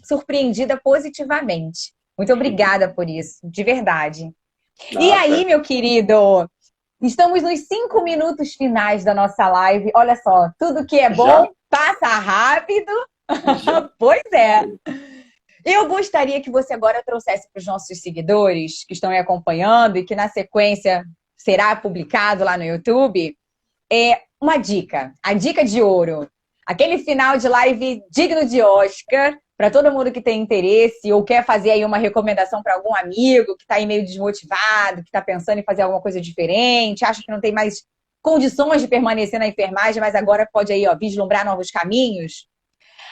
Speaker 1: surpreendida positivamente. Muito obrigada por isso, de verdade. E
Speaker 2: Nada.
Speaker 1: aí, meu querido, estamos nos 5 minutos finais da nossa live. Olha só, tudo que é
Speaker 2: Já?
Speaker 1: bom passa rápido.
Speaker 2: Já.
Speaker 1: Pois é. Eu gostaria que você agora trouxesse para os nossos seguidores que estão aí acompanhando e que na sequência será publicado lá no YouTube, uma dica, a dica de ouro. Aquele final de live digno de Oscar, para todo mundo que tem interesse ou quer fazer aí uma recomendação para algum amigo que está aí meio desmotivado, que está pensando em fazer alguma coisa diferente, acha que não tem mais condições de permanecer na enfermagem, mas agora pode aí, ó, vislumbrar novos caminhos.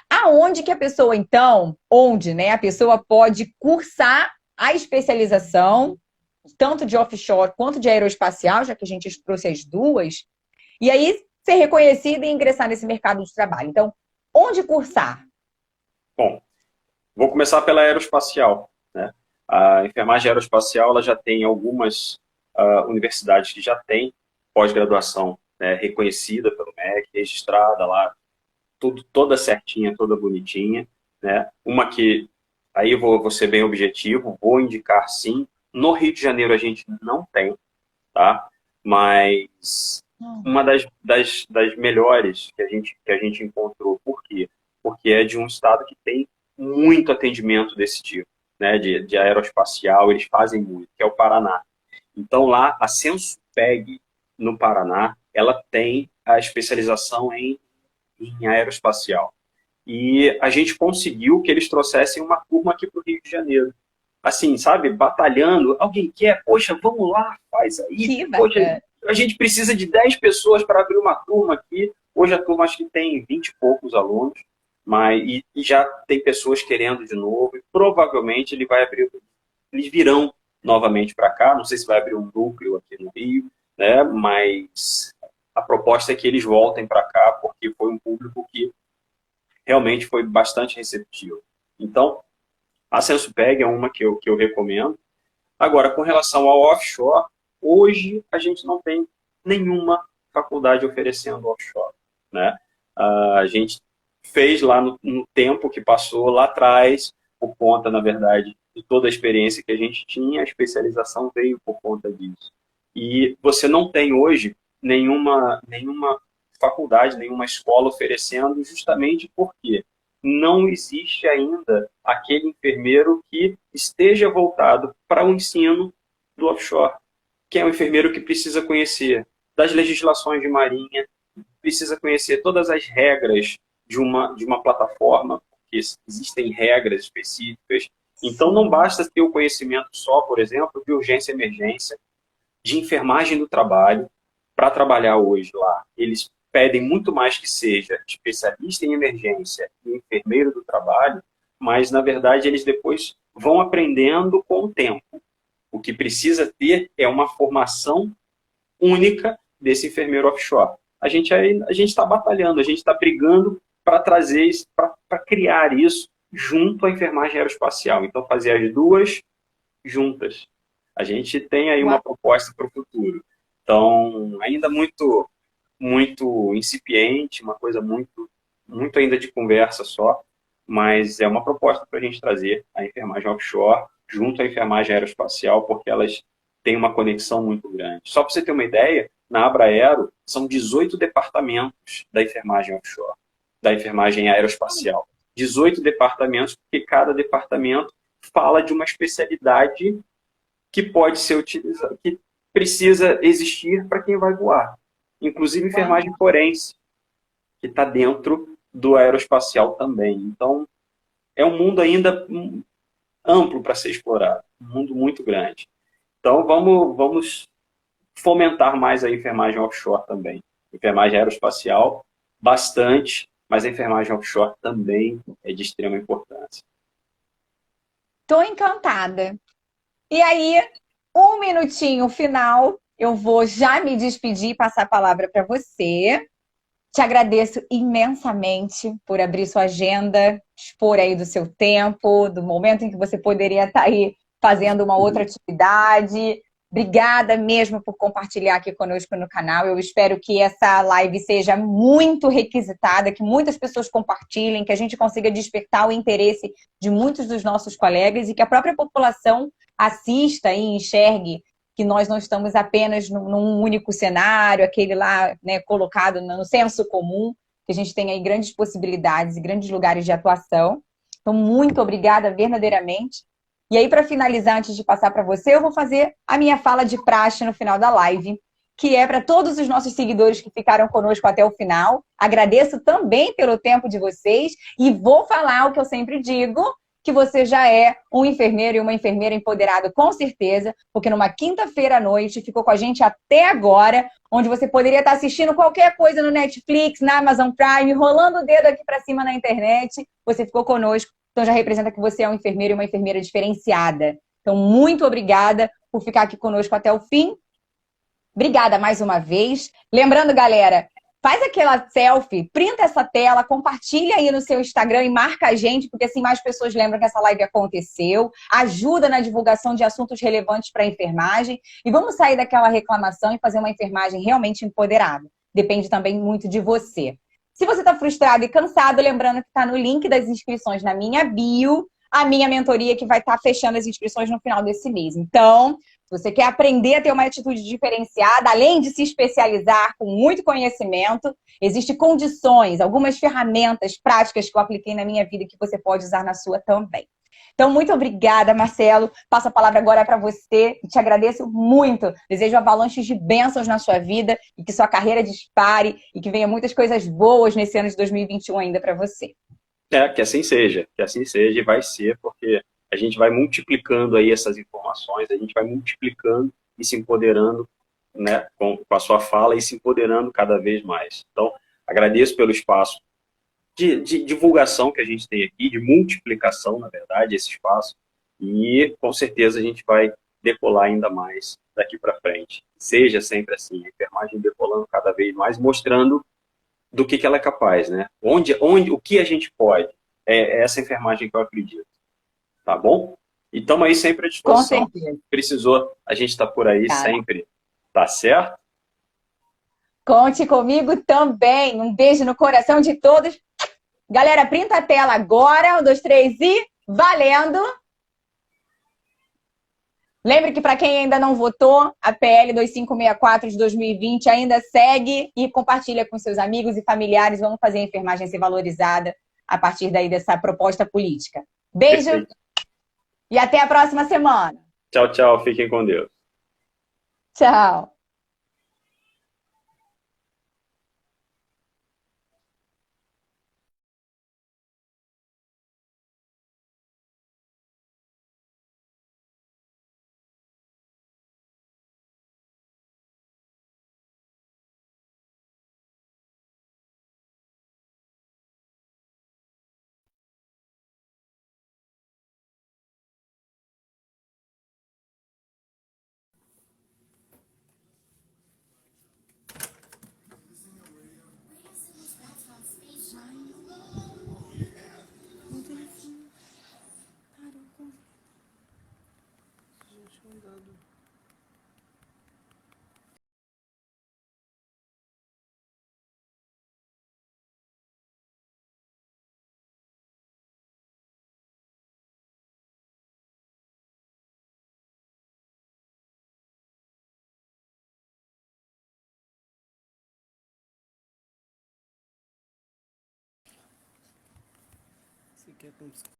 Speaker 1: Aonde que a pessoa, então, onde, né, a pessoa pode cursar a especialização, tanto de offshore quanto de aeroespacial, já que a gente trouxe as duas, e aí ser reconhecida e ingressar nesse mercado de trabalho. Então, onde cursar?
Speaker 2: Bom, vou começar pela aeroespacial, né? A enfermagem aeroespacial ela já tem algumas universidades que já têm pós-graduação, né, reconhecida pelo MEC, registrada lá, toda certinha, toda bonitinha, né? Uma que, aí eu vou ser bem objetivo, vou indicar sim. No Rio de Janeiro a gente não tem, tá? Mas uma das melhores que a gente encontrou. Por quê? Porque é de um estado que tem muito atendimento desse tipo, né? De aeroespacial, eles fazem muito, que é o Paraná. Então lá, a Sensupeg, no Paraná, ela tem a especialização em aeroespacial. E a gente conseguiu que eles trouxessem uma turma aqui para o Rio de Janeiro. Assim, sabe, batalhando. Alguém quer? Poxa, vamos lá, faz aí.
Speaker 1: Que
Speaker 2: Poxa,
Speaker 1: bacana.
Speaker 2: a gente precisa de 10 pessoas para abrir uma turma aqui. Hoje a turma acho que tem 20 e poucos alunos, mas e já tem pessoas querendo de novo. E provavelmente eles virão novamente para cá. Não sei se vai abrir um núcleo aqui no Rio, né? Mas a proposta é que eles voltem para cá, porque foi um público que realmente foi bastante receptivo. Então, a Sensupeg é uma que eu recomendo. Agora, com relação ao offshore, hoje a gente não tem nenhuma faculdade oferecendo offshore, né? A gente fez lá no tempo que passou, lá atrás, por conta, na verdade, de toda a experiência que a gente tinha, a especialização veio por conta disso. E você não tem hoje nenhuma faculdade, nenhuma escola oferecendo, justamente porque não existe ainda aquele enfermeiro que esteja voltado para o ensino do offshore, que é um enfermeiro que precisa conhecer das legislações de marinha, precisa conhecer todas as regras de uma plataforma, porque existem regras específicas. Então, não basta ter o conhecimento só, por exemplo, de urgência e emergência, de enfermagem do trabalho, para trabalhar hoje lá. Eles pedem muito mais que seja especialista em emergência e enfermeiro do trabalho, mas, na verdade, eles depois vão aprendendo com o tempo. O que precisa ter é uma formação única desse enfermeiro offshore. A gente está batalhando, a gente está brigando para trazer isso, para criar isso junto à enfermagem aeroespacial. Então, fazer as duas juntas. A gente tem aí uma proposta para o futuro. Então, ainda muito incipiente, uma coisa muito ainda de conversa só, mas é uma proposta para a gente trazer a enfermagem offshore junto à enfermagem aeroespacial, porque elas têm uma conexão muito grande. Só para você ter uma ideia, na Abraero são 18 departamentos da enfermagem offshore, da enfermagem aeroespacial. 18 departamentos, porque cada departamento fala de uma especialidade que pode ser utilizada, que precisa existir para quem vai voar. Inclusive enfermagem forense, que está dentro do aeroespacial também. Então, é um mundo ainda amplo para ser explorado, um mundo muito grande. Então, vamos fomentar mais a enfermagem offshore também. Enfermagem aeroespacial, bastante, mas a enfermagem offshore também é de extrema importância.
Speaker 1: Tô encantada. E aí, um minutinho final, eu vou já me despedir e passar a palavra para você. Te agradeço imensamente por abrir sua agenda, expor aí do seu tempo, do momento em que você poderia estar aí fazendo uma outra atividade. Obrigada mesmo por compartilhar aqui conosco no canal. Eu espero que essa live seja muito requisitada, que muitas pessoas compartilhem, que a gente consiga despertar o interesse de muitos dos nossos colegas e que a própria população assista e enxergue que nós não estamos apenas num único cenário, aquele lá, né, colocado no senso comum, que a gente tem aí grandes possibilidades e grandes lugares de atuação. Então, muito obrigada verdadeiramente. E aí, para finalizar, antes de passar para você, eu vou fazer a minha fala de praxe no final da live, que é para todos os nossos seguidores que ficaram conosco até o final. Agradeço também pelo tempo de vocês e vou falar o que eu sempre digo, que você já é um enfermeiro e uma enfermeira empoderado, com certeza, porque numa quinta-feira à noite ficou com a gente até agora, onde você poderia estar assistindo qualquer coisa no Netflix, na Amazon Prime, rolando o dedo aqui para cima na internet, você ficou conosco, então já representa que você é um enfermeiro e uma enfermeira diferenciada. Então, muito obrigada por ficar aqui conosco até o fim. Obrigada mais uma vez. Lembrando, galera, faz aquela selfie, printa essa tela, compartilha aí no seu Instagram e marca a gente, porque assim mais pessoas lembram que essa live aconteceu, ajuda na divulgação de assuntos relevantes para a enfermagem e vamos sair daquela reclamação e fazer uma enfermagem realmente empoderada. Depende também muito de você. Se você está frustrado e cansado, lembrando que está no link das inscrições na minha bio, a minha mentoria que vai estar fechando as inscrições no final desse mês. Então, se você quer aprender a ter uma atitude diferenciada, além de se especializar com muito conhecimento, existem condições, algumas ferramentas práticas que eu apliquei na minha vida que você pode usar na sua também. Então, muito obrigada, Marcelo. Passo a palavra agora para você e te agradeço muito. Desejo avalanches de bênçãos na sua vida e que sua carreira dispare e que venha muitas coisas boas nesse ano de 2021 ainda para você.
Speaker 2: Que assim seja e vai ser, porque a gente vai multiplicando aí essas informações, a gente vai multiplicando e se empoderando, né, com a sua fala e se empoderando cada vez mais. Então, agradeço pelo espaço de divulgação que a gente tem aqui, de multiplicação, na verdade, esse espaço, e com certeza a gente vai decolar ainda mais daqui para frente. Seja sempre assim, a enfermagem decolando cada vez mais, mostrando do que ela é capaz, né? O que a gente pode. É essa enfermagem que eu acredito. Tá bom? E estamos aí sempre à
Speaker 1: Com
Speaker 2: disposição.
Speaker 1: certeza.
Speaker 2: Precisou, a gente está por aí sempre. Tá certo?
Speaker 1: Conte comigo também. Um beijo no coração de todos. Galera, printa a tela agora. 1, 2, 3 e valendo! Lembre que para quem ainda não votou, a PL 2564 de 2020 ainda segue e compartilha com seus amigos e familiares. Vamos fazer a enfermagem ser valorizada a partir daí dessa proposta política. Beijo. Perfeito. E até a próxima semana.
Speaker 2: Tchau, tchau. Fiquem com Deus.
Speaker 1: Tchau.
Speaker 3: Você quer